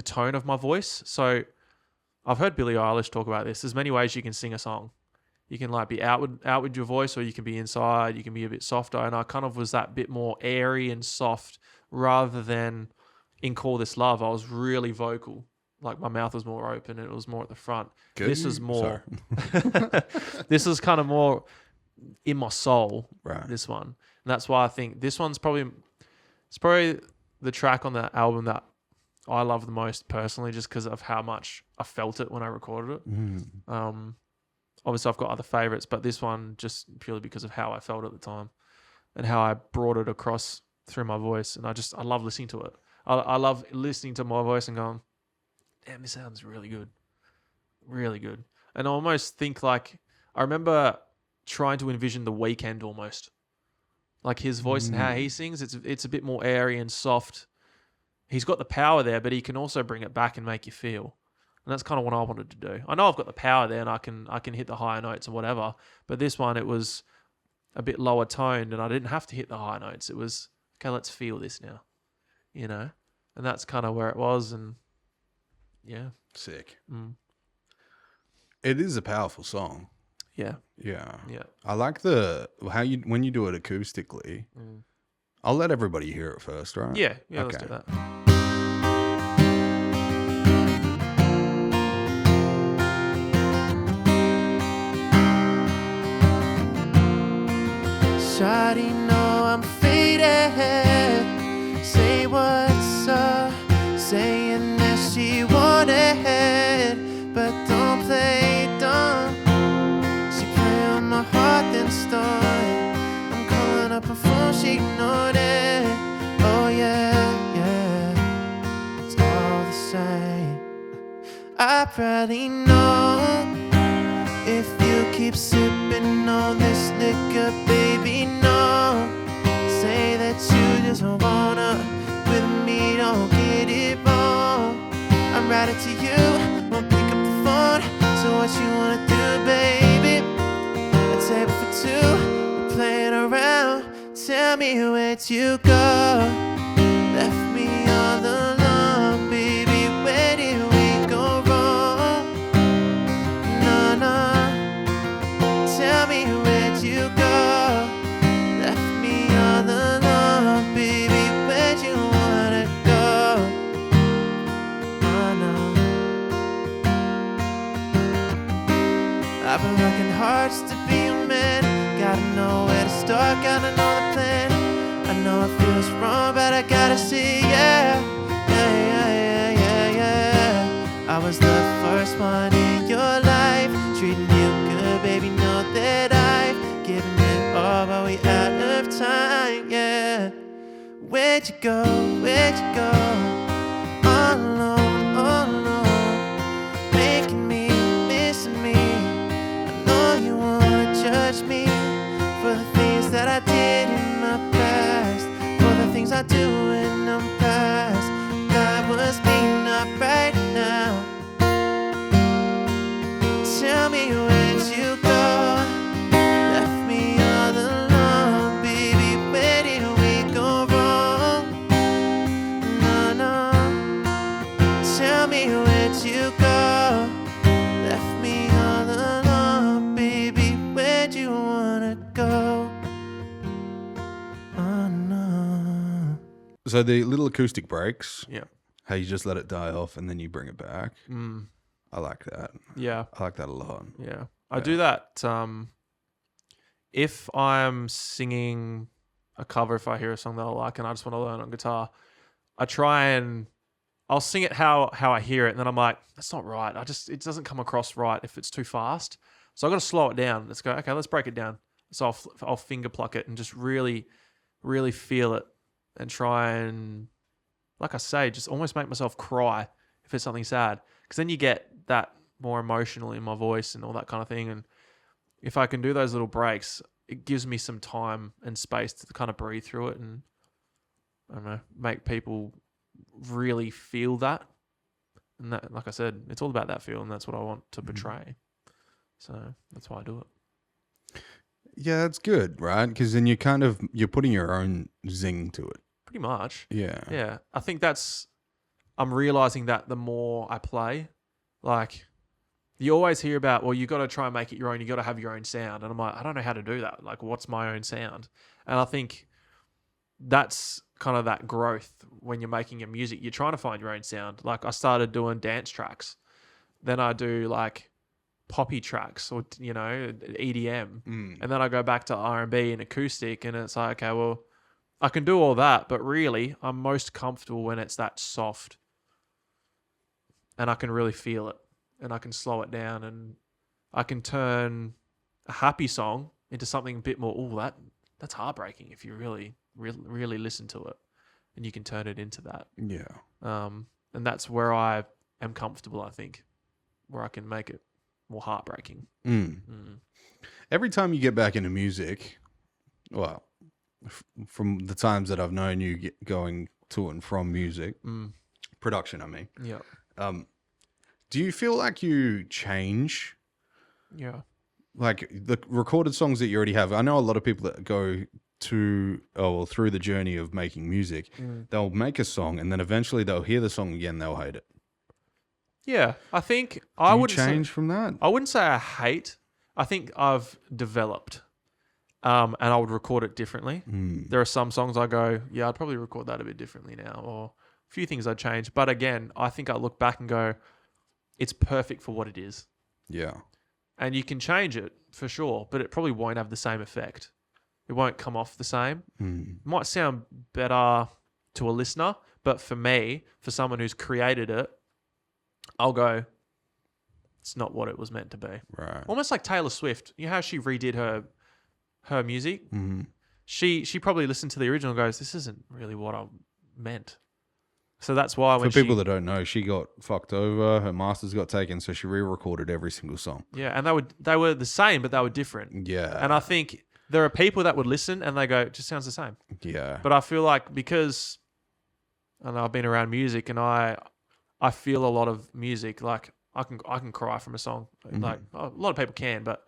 tone of my voice. So I've heard Billie Eilish talk about this. There's many ways you can sing a song. You can like be out with your voice, or you can be inside. You can be a bit softer. And I kind of was that bit more airy and soft rather than in Call This Love. I was really vocal. Like my mouth was more open and it was more at the front.
Good.
This is more, this is kind of more in my soul,
right?
This one. And that's why I think this one's probably the track on that album that I love the most personally, just because of how much I felt it when I recorded it. Obviously I've got other favorites, but this one just purely because of how I felt at the time and how I brought it across through my voice. And I love listening to it. I love listening to my voice and going, damn, this sounds really good. Really good. And I almost think like, I remember trying to envision The Weeknd almost. Like his voice and how he sings, it's a bit more airy and soft. He's got the power there, but he can also bring it back and make you feel. And that's kind of what I wanted to do. I know I've got the power there and I can hit the higher notes and whatever, but this one, it was a bit lower toned and I didn't have to hit the high notes. It was, okay, let's feel this now, you know? And that's kind of where it was. And yeah.
Sick. It is a powerful song.
Yeah.
Yeah.
Yeah.
I like when you do it acoustically. I'll let everybody hear it first, right?
Yeah. Yeah.
Okay.
Let's do that.
shawty know I'm faded. Say what's up, saying that she wanted, but don't play dumb. She play on my heart then started. I'm calling up her phone, she ignored it. Oh yeah, yeah, it's all the same. I probably know if you keep sipping on this liquor, baby, no. Say that you just wanna with me, don't get it wrong. I'm writing to you, won't pick up the phone. So what you wanna do, baby? A table for two, we're playing around. Tell me where'd you go? Left me all alone, baby, where did we go wrong? No, no. Tell me where'd you go? Left me all alone, baby, where'd you wanna go? Oh no. I've been working hard just to be a man. Gotta know where to start, gotta know the plan. I know it feels wrong, but I gotta see, yeah. Yeah, yeah, yeah, yeah, yeah. I was the first one in your life, treating you good, baby, know that I've given it all, but we out of time, yeah. Where'd you go, where'd you go? All alone, making me, missing me. I know you wanna judge me for the things that I did in the past, for the things I do in the past. That was me, not right now. Tell me where'd you go? Left me all alone, baby, where did we go wrong? No, no. Tell me where'd you go? Left me all alone, baby, where'd you wanna go? Oh no.
So the little acoustic breaks,
Yeah.
how you just let it die off and then you bring it back.
Mm.
I like that.
Yeah.
I like that a lot.
Yeah. I do that if I'm singing a cover, if I hear a song that I like and I just want to learn on guitar, I try and I'll sing it how I hear it, and then I'm like, that's not right. It doesn't come across right if it's too fast. So I've got to slow it down. Let's go, okay, let's break it down. So I'll finger pluck it and just really, really feel it and try and, like I say, just almost make myself cry if it's something sad. Because then you get that more emotional in my voice and all that kind of thing. And if I can do those little breaks, it gives me some time and space to kind of breathe through it and, I don't know, make people really feel that. And that, like I said, it's all about that feel, and that's what I want to portray. So that's why I do it.
Yeah, that's good, right? Because then you're putting your own zing to it.
Pretty much.
Yeah.
Yeah. I think I'm realizing that the more I play, like, you always hear about, well, you got to try and make it your own. You got to have your own sound. And I'm like, I don't know how to do that. Like, what's my own sound? And I think that's kind of that growth when you're making your music. You're trying to find your own sound. Like, I started doing dance tracks. Then I do like poppy tracks or, EDM. And then I go back to R&B and acoustic, and it's like, okay, well, I can do all that, but really I'm most comfortable when it's that soft and I can really feel it and I can slow it down and I can turn a happy song into something a bit more, that's heartbreaking if you really, really, really listen to it, and you can turn it into that.
Yeah.
And that's where I am comfortable, I think, where I can make it more heartbreaking.
Every time you get back into music, well, from the times that I've known you going to and from music, production, I mean.
Yeah.
Do you feel like you change?
Yeah.
Like the recorded songs that you already have. I know a lot of people that go through the journey of making music. They'll make a song and then eventually they'll hear the song again, they'll hate it.
Yeah, I think
I would change from that.
I wouldn't say I hate. I think I've developed. And I would record it differently. There are some songs I go, yeah, I'd probably record that a bit differently now, or a few things I'd change. But again, I think I look back and go, it's perfect for what it is.
Yeah.
And you can change it for sure, but it probably won't have the same effect. It won't come off the same.
Mm.
It might sound better to a listener, but for me, for someone who's created it, I'll go, it's not what it was meant to be.
Right.
Almost like Taylor Swift. You know how she redid her music?
Mm.
She probably listened to the original and goes, this isn't really what I meant. So that's why
For
when
people that don't know, she got fucked over. Her masters got taken, so she re-recorded every single song.
yeah, and they were the same, but they were different.
Yeah.
And I think there are people that would listen and they go, it just sounds the same.
Yeah.
But I feel like because I know I've been around music and I feel a lot of music. Like I can cry from a song. Like a lot of people can, but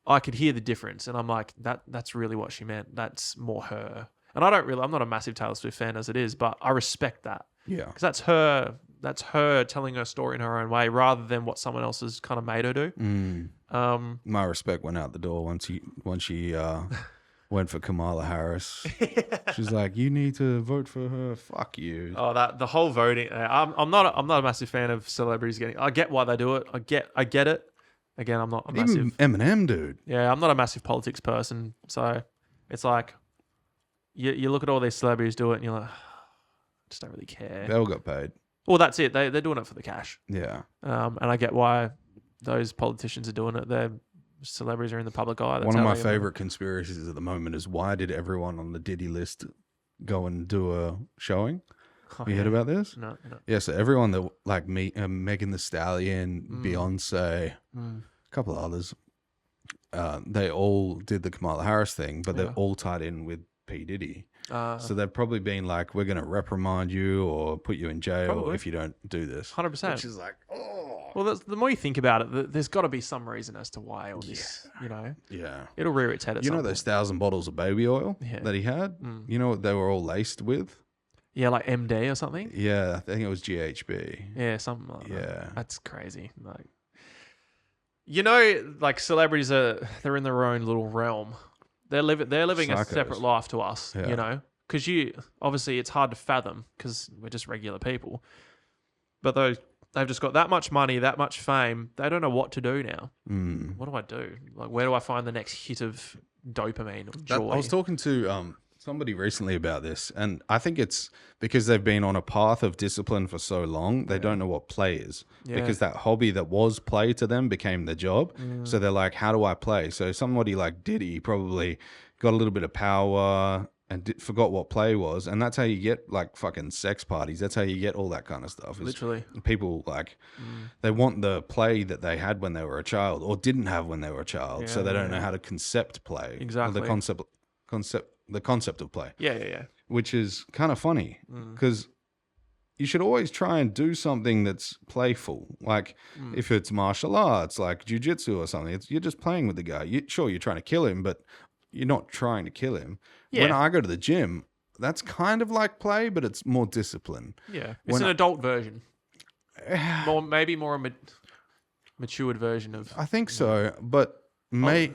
I could hear the difference, and I'm like, that's really what she meant. That's more her. And I'm not a massive Taylor Swift fan as it is, but I respect that.
Yeah.
Because that's her telling her story in her own way rather than what someone else has kind of made her do.
Mm. My respect went out the door once she went for Kamala Harris. She's like, you need to vote for her. Fuck you.
Oh, the whole voting. I'm not a massive fan of celebrities getting. I get why they do it. I get it. Again, I'm not a massive.
Even Eminem, dude.
Yeah, I'm not a massive politics person, so it's like you look at all these celebrities do it, and you're like, I just don't really care.
They all got paid.
Well, that's it. They're doing it for the cash.
Yeah.
And I get why those politicians are doing it. Their celebrities are in the public eye. That's
One of
how
my
they get money.
favorite conspiracies at the moment is why did everyone on the Diddy list go and do a showing?
Oh,
You heard
yeah.
about this?
No.
Yeah, so everyone that like me, Megan Thee Stallion, Beyonce, a couple of others, they all did the Kamala Harris thing, but they're all tied in with P. Diddy. So they've probably been like, we're going to reprimand you or put you in jail
Probably.
if you don't do this.
100%.
Which is like, oh.
Well, the more you think about it, there's got to be some reason as to why all this,
Yeah.
it'll rear its head at
You
some
know
point.
those 1,000 bottles of baby oil
Yeah.
that he had? You know what they were all laced with?
Yeah, like MD or something.
Yeah, I think it was GHB.
Yeah, something like that.
Yeah.
That's crazy. Like, like celebrities they're in their own little realm. They're living a
Psychos.
separate life to us,
Yeah.
because obviously it's hard to fathom because we're just regular people. But they've just got that much money, that much fame. They don't know what to do now. What do I do? Like, where do I find the next hit of dopamine or joy?
I was talking to somebody recently about this, and I think it's because they've been on a path of discipline for so long, they don't know what play is.
Yeah.
Because that hobby that was play to them became their job. So they're like, how do I play? So somebody like Diddy probably got a little bit of power and forgot what play was. And that's how you get like fucking sex parties. That's how you get all that kind of stuff. is
Literally.
People like, they want the play that they had when they were a child or didn't have when they were a child. So they don't know how to concept play.
Exactly.
Or the concept of play.
Yeah.
Which is kind of funny because you should always try and do something that's playful. Like if it's martial arts, like jiu-jitsu or something, you're just playing with the guy. Sure, you're trying to kill him, but you're not trying to kill him.
Yeah.
When I go to the gym, that's kind of like play, but it's more discipline.
Yeah. It's
When
an
I-
adult version. Maybe more a matured version of...
I think so, but I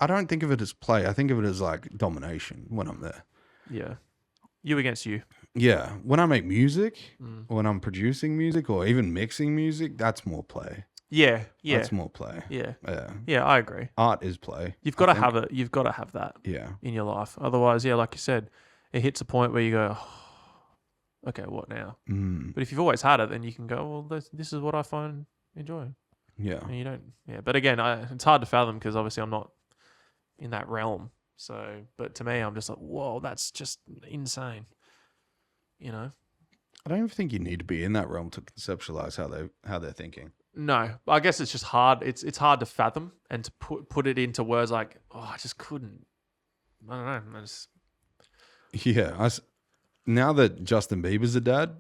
don't think of it as play. I think of it as like domination when I'm there.
Yeah. You against you.
Yeah. When I make music, when I'm producing music or even mixing music, that's more play.
Yeah.
That's more play.
Yeah.
Yeah.
Yeah, I agree.
Art is play.
You've got to have it. You've got to have that
Yeah.
in your life. Otherwise, yeah, like you said, it hits a point where you go, oh, okay, what now? But if you've always had it, then you can go, well, this is what I find enjoying.
Yeah.
And you don't. Yeah. But again, it's hard to fathom because obviously I'm not in that realm. So, but to me, I'm just like, whoa, that's just insane.
I don't even think you need to be in that realm to conceptualize how they're thinking.
No, I guess it's just hard. It's hard to fathom and to put it into words like, oh, I just couldn't. I don't know.
Yeah. Now that Justin Bieber's a dad,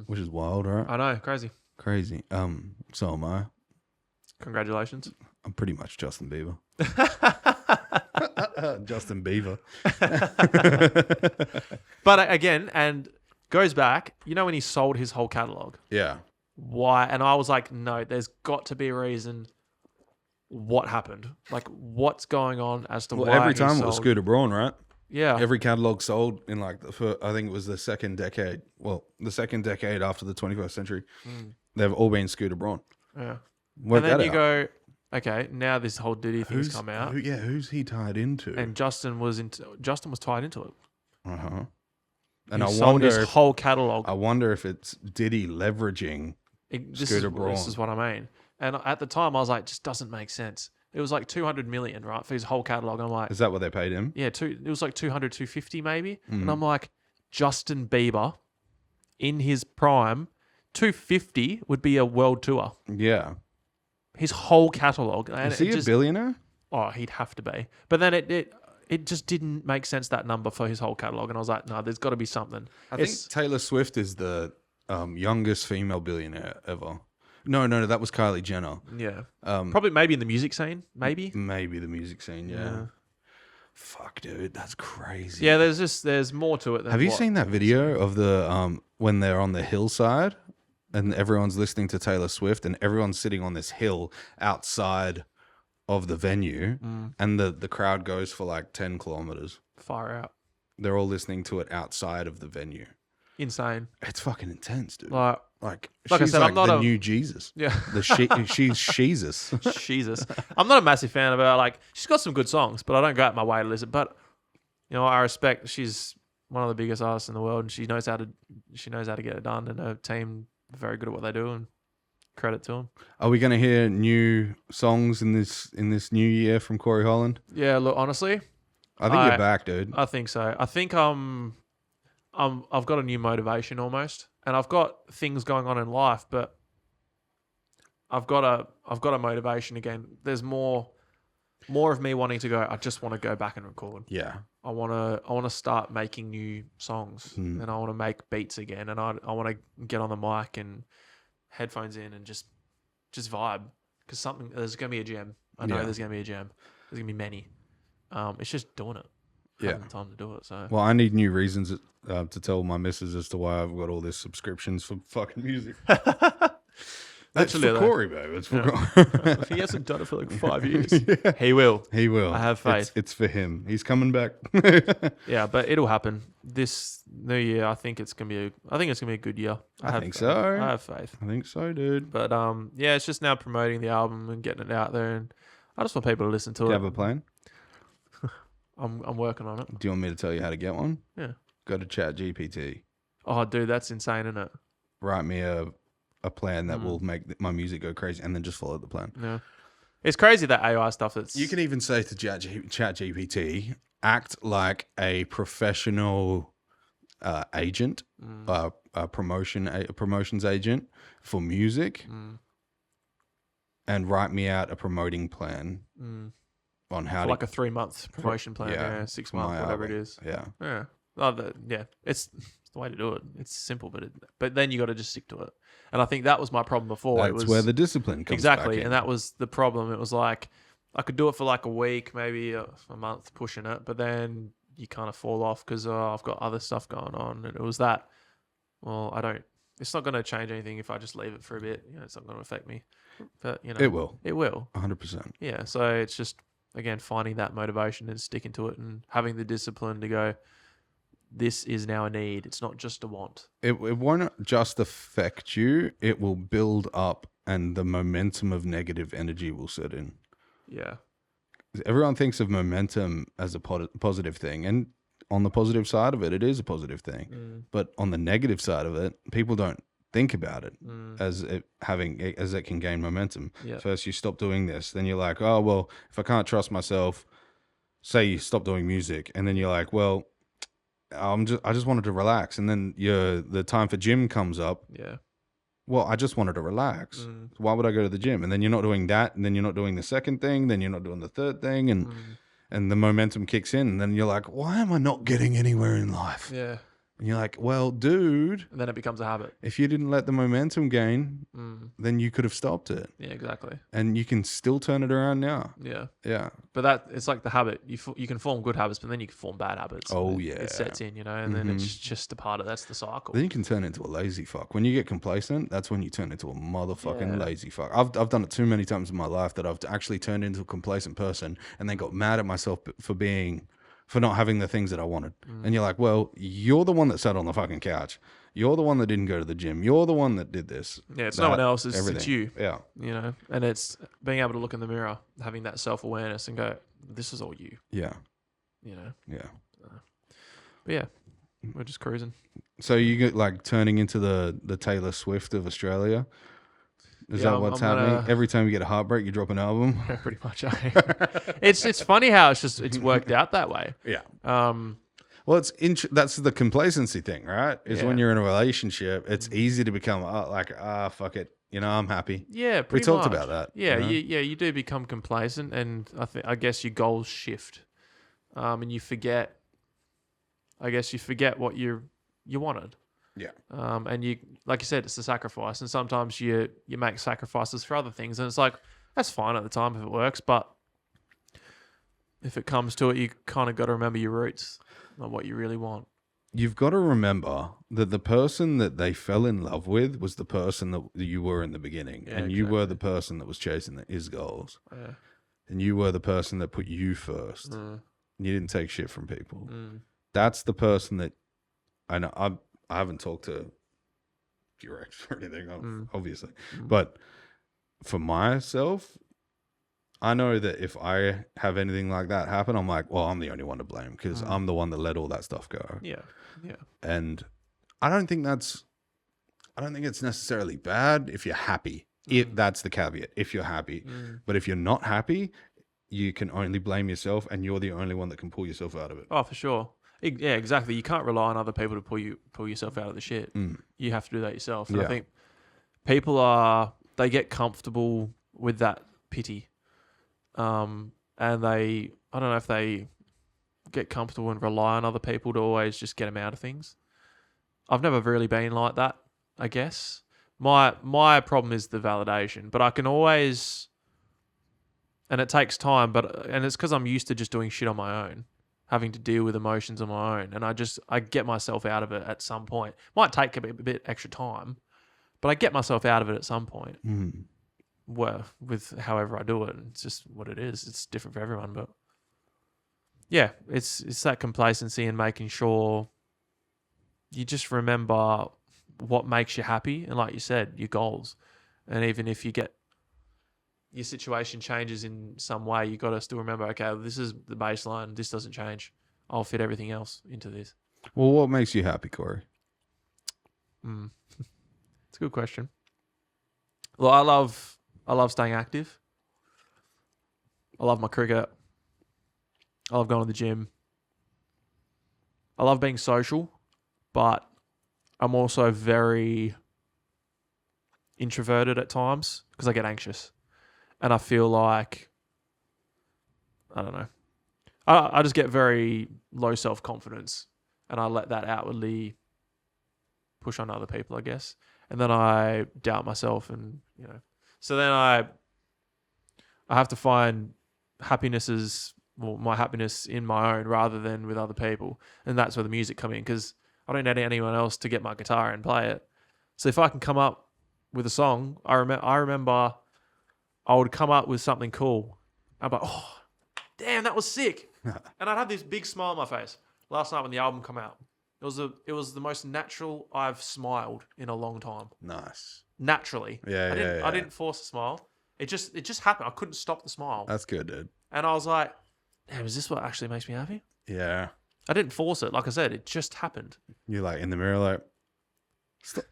which is wild, right?
I know, crazy.
Crazy. So am I.
Congratulations.
I'm pretty much Justin Bieber. Justin Bieber.
But again, and goes back, when he sold his whole catalog,
Yeah.
why? And I was like, no, there's got to be a reason. What happened? Like, what's going on as to
Well,
why
every
he
time it was
sold-
Scooter Braun, right?
Yeah.
Every catalog sold in like I think it was the second decade. Well, the second decade after the 21st century, they've all been Scooter Braun.
Yeah.
Work
And then
that
you
out.
go, okay, now this whole Diddy thing's come out,
Who's he tied into?
and Justin was tied into it.
Uh-huh. And
He
I
sold
wonder
his
if,
whole catalog.
I wonder if it's Diddy leveraging Scooter Braun.
This is what I mean. And at the time, I was like, it just doesn't make sense. It was like 200 million, right, for his whole catalog. And I'm like,
Is that what they paid him?
yeah, it was like 200, 250 maybe.
Mm.
And I'm like, Justin Bieber in his prime, 250 would be a world tour.
Yeah.
His whole catalog. And
Is he a billionaire?
Oh, he'd have to be. But then it just didn't make sense, that number for his whole catalog. And I was like, no, there's got to be something.
I think Taylor Swift is the youngest female billionaire ever. No, that was Kylie Jenner.
Yeah. Probably maybe in the music scene, maybe.
Maybe the music scene, yeah. Fuck, dude, that's crazy.
Yeah, there's more to it than
Have you seen that video of the when they're on the hillside and everyone's listening to Taylor Swift and everyone's sitting on this hill outside of the venue and the crowd goes for like 10 kilometers.
Far out.
They're all listening to it outside of the venue.
Insane.
It's fucking intense, dude.
Like
she's
I said,
like
I'm not
the
a
new Jesus.
Yeah.
She's Jesus.
Jesus. I'm not a massive fan of her. Like, she's got some good songs, but I don't go out my way to listen. But you know, I respect. She's one of the biggest artists in the world, and she knows how to get it done. And her team are very good at what they do, and credit to them.
Are we going to hear new songs in this new year from Corey Holland?
Yeah. Look, honestly,
I think you're back, dude.
I think so. I think I've got a new motivation almost, and I've got things going on in life, but I've got a motivation again. There's more of me wanting to go. I just want to go back and record.
Yeah.
I want to start making new songs, and I want to make beats again, and I want to get on the mic and headphones in and just vibe, because there's gonna be a jam. I know there's gonna be a jam. There's gonna be many. It's just doing it. Having the time to do it. So
well, I need new reasons to tell my missus as to why I've got all these subscriptions for fucking music. That's for Corey, babe. It's for Corey.
If he hasn't done it for like 5 years, he will.
He will.
I have faith.
It's for him. He's coming back.
Yeah, but it'll happen this new year. I think it's gonna be a good year.
I think so.
I have faith.
I think so, dude.
But yeah, it's just now promoting the album and getting it out there, and I just want people to listen to
Do
it.
you have a plan?
I'm working on it.
Do you want me to tell you how to get one?
Yeah.
Go to ChatGPT.
Oh, dude, that's insane, isn't it?
Write me a plan that will make my music go crazy, and then just follow the plan.
Yeah. It's crazy, that AI stuff.
You can even say to ChatGPT, act like a professional agent, a promotions agent for music, and write me out a promoting plan on how
for
to
like a 3-month promotion plan, 6 months, whatever it is.
Yeah.
Yeah. Oh, it's the way to do it. It's simple, but then you got to just stick to it. And I think that was my problem before.
That's where the discipline comes
exactly,
back in.
and that was the problem. It was like I could do it for like a week, maybe a month, pushing it, but then you kind of fall off because I've got other stuff going on, and it was that. Well, I don't. It's not going to change anything if I just leave it for a bit. You know, it's not going to affect me. But
it will.
It will.
100%.
Yeah. So it's just, again, finding that motivation and sticking to it, and having the discipline to go, this is now a need. It's not just a want.
It won't just affect you. It will build up, and the momentum of negative energy will set in.
Yeah.
Everyone thinks of momentum as a positive thing, and on the positive side of it, it is a positive thing. But on the negative side of it, people don't think about it as it can gain momentum.
Yeah.
First, you stop doing this, then you're like, oh well, if I can't trust myself, say you stop doing music, and then you're like, well, I just wanted to relax, and then the time for gym comes up.
Yeah.
Well, I just wanted to relax. Why would I go to the gym? And then you're not doing that, and then you're not doing the second thing, then you're not doing the third thing, and the momentum kicks in, and then you're like, why am I not getting anywhere in life?
Yeah.
And you're like, well, dude,
And then it becomes a habit.
if you didn't let the momentum gain, then you could have stopped it.
Yeah, exactly.
And you can still turn it around now.
Yeah.
Yeah.
But it's like the habit. You can form good habits, but then you can form bad habits.
Oh,
It
yeah.
sets in, and then it's just a part of that's the cycle.
Then you can turn into a lazy fuck. When you get complacent, that's when you turn into a motherfucking lazy fuck. I've done it too many times in my life that I've actually turned into a complacent person and then got mad at myself for not having the things that I wanted. And you're like, well, you're the one that sat on the fucking couch. You're the one that didn't go to the gym. You're the one that did this.
Yeah, it's no one else's.
Everything.
It's you.
Yeah.
You know, and it's being able to look in the mirror, having that self-awareness and go, this is all you.
Yeah.
You know?
Yeah.
But yeah, we're just cruising.
So you get like turning into the Taylor Swift of Australia? Is
Yeah,
that what's
I'm
happening?
gonna-
Every time you get a heartbreak, you drop an album?
Yeah, pretty much. It's funny how it's worked out that way.
Yeah.
Um,
Well, that's the complacency thing, right? Is when
Yeah.
you're in a relationship, it's easy to become fuck it. You know, I'm happy.
yeah,
We
pretty
talked
much.
about that.
Yeah,
you know?
you do become complacent, and I guess your goals shift, and you forget. I guess you forget what you wanted.
Yeah.
And you, like you said, it's a sacrifice, and sometimes you make sacrifices for other things, and it's like that's fine at the time if it works, but if it comes to it, you kind of got to remember your roots and what you really want.
You've got to remember that the person that they fell in love with was the person that you were in the beginning,
Yeah,
and you were
exactly.
the person that was chasing his goals,
Yeah.
and you were the person that put you first.
Mm.
You didn't take shit from people.
Mm.
That's the person that I know. I haven't talked to your ex or anything, obviously, but for myself, I know that if I have anything like that happen, I'm like, well, I'm the only one to blame because I'm the one that let all that stuff go.
Yeah. Yeah.
And I don't think it's necessarily bad if you're happy. That's the caveat. If you're happy, but if you're not happy, you can only blame yourself, and you're the only one that can pull yourself out of it.
Oh, for sure. Yeah, exactly. You can't rely on other people to pull yourself out of the shit. You have to do that yourself. And I
Yeah.
think people they get comfortable with that pity. And I don't know if they get comfortable and rely on other people to always just get them out of things. I've never really been like that, I guess. My problem is the validation, but I can always, and it takes time, and it's because I'm used to just doing shit on my own, having to deal with emotions on my own, and I get myself out of it at some point. Might take a bit extra time, but I get myself out of it at some point. Well, with however I do it, it's just what it is. It's different for everyone, but yeah, it's that complacency and making sure you just remember what makes you happy, and like you said, your goals. And even if your situation changes in some way, you got to still remember, okay, this is the baseline. This doesn't change. I'll fit everything else into this.
Well, what makes you happy, Corey?
It's a good question. Well, I love staying active. I love my cricket. I love going to the gym. I love being social, but I'm also very introverted at times because I get anxious. And I feel like, I don't know, I just get very low self-confidence, and I let that outwardly push on other people, I guess. And then I doubt myself, and, you know. So then I have to find my happiness in my own rather than with other people. And that's where the music come in, because I don't need anyone else to get my guitar and play it. So if I can come up with a song, I remember I would come up with something cool. I'm like, oh, damn, that was sick. And I'd have this big smile on my face. Last night when the album came out, it was the most natural I've smiled in a long time.
Nice.
Naturally.
Yeah,
I didn't force a smile. It just happened. I couldn't stop the smile.
That's good, dude.
And I was like, damn, is this what actually makes me happy?
Yeah.
I didn't force it. Like I said, it just happened.
You're like in the mirror, like, stop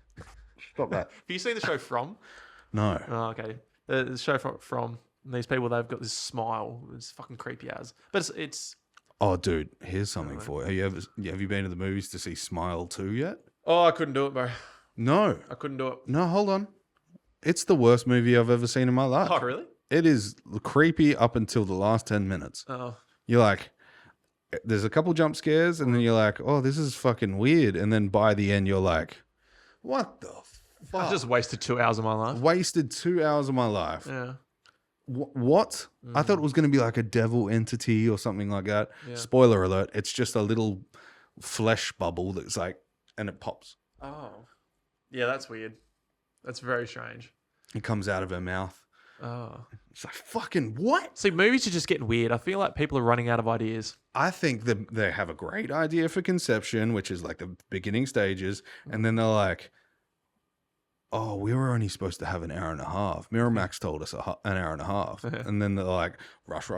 that.
Have you seen the show From?
No.
Oh, okay. The show From these people, they've got this smile. It's fucking creepy as. But it's
Oh, dude, here's something for you. Have you been to the movies to see Smile 2 yet?
Oh, I couldn't do it, bro.
No.
I couldn't do it.
No, hold on. It's the worst movie I've ever seen in my life.
Oh, really?
It is creepy up until the last 10 minutes.
Oh.
You're like, there's a couple jump scares, and then you're like, oh, this is fucking weird. And then by the end, you're like, what the fuck?
I just wasted 2 hours of my life.
Wasted 2 hours of my life.
Yeah.
What? I thought it was going to be like a devil entity or something like that.
Yeah.
Spoiler alert, it's just a little flesh bubble that's like, and it pops.
Oh. Yeah, that's weird. That's very strange.
It comes out of her mouth.
Oh.
It's like, fucking what?
See, movies are just getting weird. I feel like people are running out of ideas.
I think that they have a great idea for conception, which is like the beginning stages. And then they're like, oh, we were only supposed to have an hour and a half. Miramax told us an hour and a half. And then they're like, rush.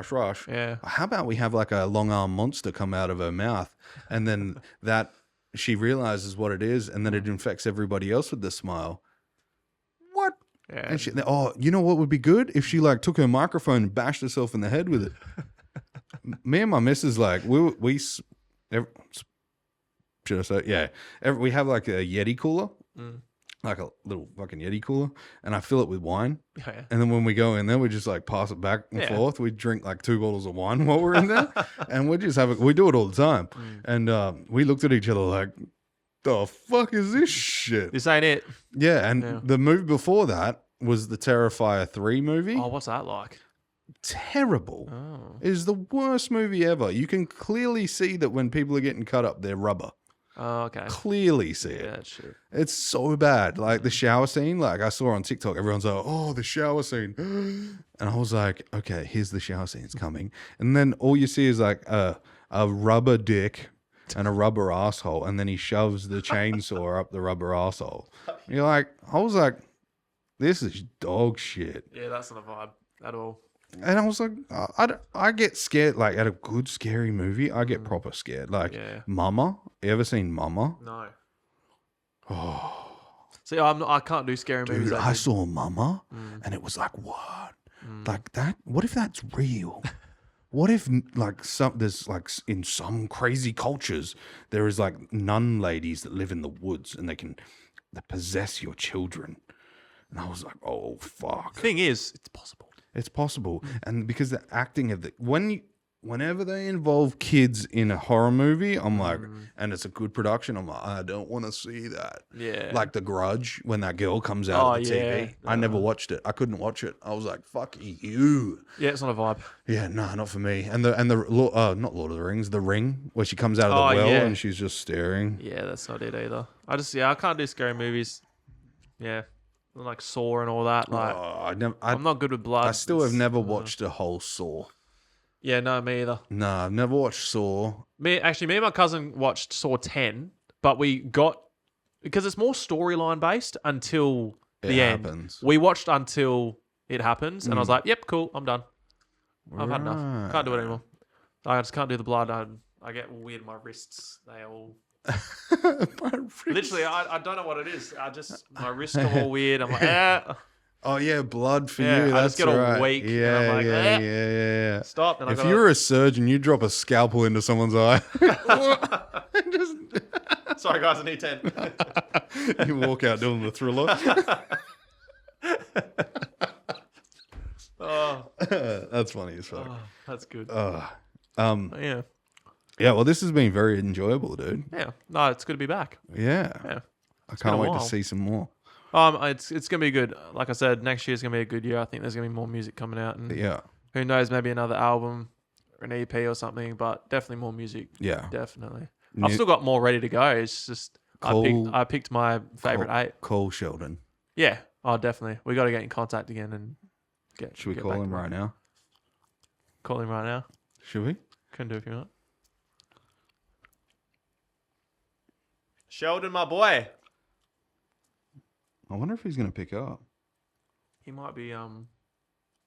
Yeah.
How about we have like a long arm monster come out of her mouth? And then that she realizes what it is. And then it infects everybody else with the smile. What?
Yeah.
And she, you know what would be good? If she like took her microphone and bashed herself in the head with it. Me and my missus, like, should I say? Yeah. We have like a Yeti cooler. Like a little fucking Yeti cooler, and I fill it with wine.
Yeah.
And then when we go in there, we just like pass it back and forth. We drink like 2 bottles of wine while we're in there, and we just we do it all the time. And we looked at each other like, the fuck is this shit?
This ain't it.
Yeah, and the movie before that was the Terrifier 3 movie.
Oh, what's that like?
Terrible.
Oh.
It is the worst movie ever. You can clearly see that when people are getting cut up, they're rubber.
Oh, okay.
Clearly see it.
Yeah, that's true.
It's so bad. Like the shower scene, like I saw on TikTok, everyone's like, oh, the shower scene. And I was like, okay, here's the shower scene. It's coming. And then all you see is like a rubber dick and a rubber asshole. And then he shoves the chainsaw up the rubber asshole. You're like, I was like, this is dog shit.
Yeah, that's not a vibe at all.
And I was like, I get scared. Like at a good scary movie, I get proper scared. Like Mama. You ever seen Mama?
No.
Oh.
See, I can't do scary movies.
Dude, I saw Mama, and it was like, what? Like that? What if that's real? What if like there's like in some crazy cultures there is like nun ladies that live in the woods and they possess your children? And I was like, oh fuck.
Thing is, it's possible.
It's possible, and because the acting of whenever they involve kids in a horror movie, I'm like, and it's a good production, I'm like, I don't want to see that.
Yeah,
like The Grudge when that girl comes out of the TV. I never watched it. I couldn't watch it. I was like, fuck you.
Yeah, it's not a vibe.
Yeah, no, not for me. And the not Lord of the Rings, The Ring, where she comes out of the well and she's just staring.
Yeah, that's not it either. I can't do scary movies. Yeah. Like Saw and all that. Like, I'm not good with blood.
I still have never watched a whole Saw.
Yeah, no, me either.
No, I've never watched Saw.
Me and my cousin watched Saw 10, but because it's more storyline based until the end.
Happens.
We watched until it happens, and I was like, "Yep, cool, I'm done. I've had enough. Can't do it anymore. I just can't do the blood. I get weird in my wrists. They all." Literally, I don't know what it is. My wrists go all weird. I'm like,
Oh yeah, blood for you.
I
That's
just get all
right.
weak.
Yeah,
and I'm like,
yeah.
Stop. And
if you're a surgeon, you drop a scalpel into someone's eye.
Sorry, guys, I need 10.
You walk out doing the Thriller. That's funny as fuck.
Oh, that's good.
Yeah. Yeah, well, this has been very enjoyable, dude.
Yeah. No, it's good to be back.
Yeah. I can't wait to see some more.
It's gonna be good. Like I said, next year's gonna be a good year. I think there's gonna be more music coming out, and who knows, maybe another album or an EP or something. But definitely more music. Yeah, definitely. I've still got more ready to go. It's just I picked my favorite 8.
Call Sheldon.
Yeah. Oh, definitely. We got to get in contact again and get.
Should we call him right now?
Call him right now.
Should we?
Can do if you want. Sheldon, my boy.
I wonder if he's going to pick up.
He might be in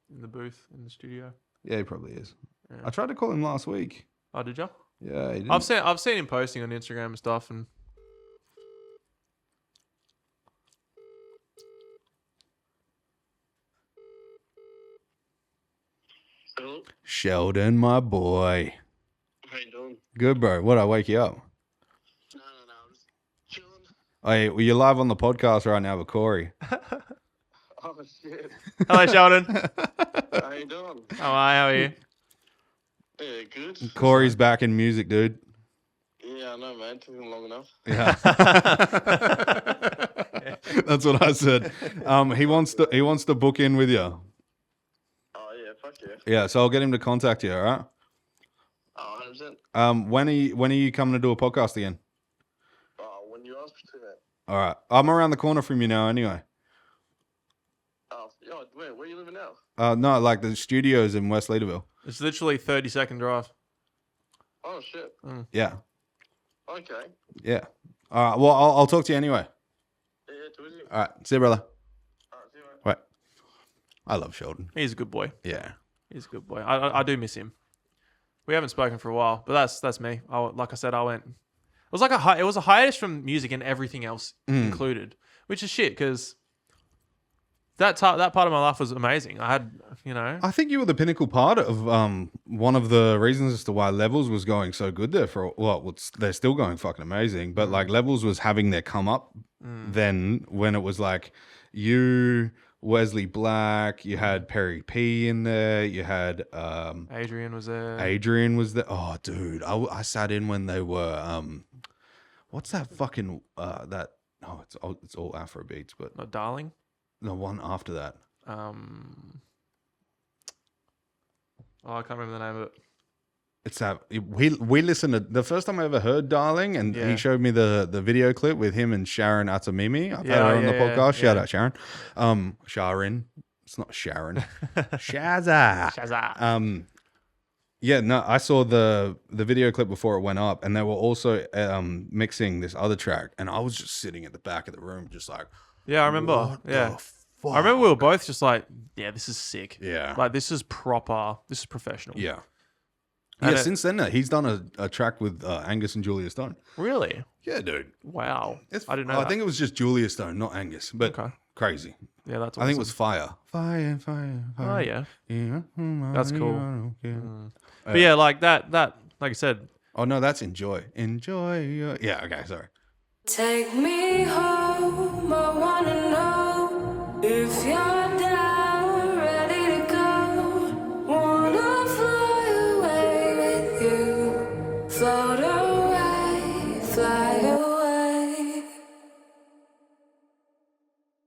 the booth in the studio.
Yeah, he probably is. Yeah. I tried to call him last week.
Oh, did you?
Yeah, he didn't.
I've seen him posting on Instagram and stuff, and
Hello?
Sheldon, my boy.
How you doing?
Good, bro. What, I wake you up?
No, I'm just chilling.
Hey, well, you're live on the podcast right now with Corey.
Oh, shit.
Hello, Sheldon.
How you doing?
How are you?
Yeah, good.
Corey's back in music, dude.
Yeah, I know, man. Took him long enough.
Yeah. That's what I said. He wants to book in with you.
Oh, yeah, fuck yeah.
Yeah, so I'll get him to contact you, all right?
Oh, 100%.
When are you coming to do a podcast again?
Oh, when you ask me to, man.
All right. I'm around the corner from you now anyway.
Oh, yo, where you living now?
No, like the studios in West Leaderville.
It's literally 30-second drive.
Oh shit.
Yeah.
Okay.
Yeah. All right. Well, I'll talk to you anyway.
Yeah, too easy.
All right. See you, brother.
All right, see you, mate.
Right. I love Sheldon.
He's a good boy.
Yeah.
He's a good boy. I do miss him. We haven't spoken for a while, but that's me. Like I said, I went. It was like it was a hiatus from music and everything else included, which is shit because that part of my life was amazing. I had,
I think you were the pinnacle part of one of the reasons as to why Levels was going so good there they're still going fucking amazing, but like Levels was having their come up then when it was like you, Wesley Black, you had Perry P in there, you had
Adrian was there.
Oh dude, I sat in when they were what's that fucking it's all Afro beats, but
Not Darling.
the one after that.
I can't remember the name of it.
It's that we listened to the first time I ever heard Darling, and he showed me the video clip with him and Sharon Atamimi. I've had her on the podcast. Shout out Sharon. Sharon. It's not Sharon. Shazza. Yeah, no, I saw the video clip before it went up, and they were also mixing this other track, and I was just sitting at the back of the room, just like,
Yeah, I remember.
what
Yeah.
the fuck?
I remember we were both just like, yeah, this is sick.
Yeah.
Like, this is proper. This is professional.
Yeah.
And
Yeah, since then, he's done a track with Angus and Julia Stone.
Really?
Yeah, dude.
Wow. I didn't know
I
that.
think it was just Julia Stone, not Angus, but
Okay.
crazy.
Yeah, that's awesome.
I think it was Fire. Fire.
Oh, yeah. That's cool.
Yeah.
But yeah, like that, like I said,
Oh, no, that's Enjoy. Enjoy. Yeah, okay, sorry.
Take me home, I wanna know if you're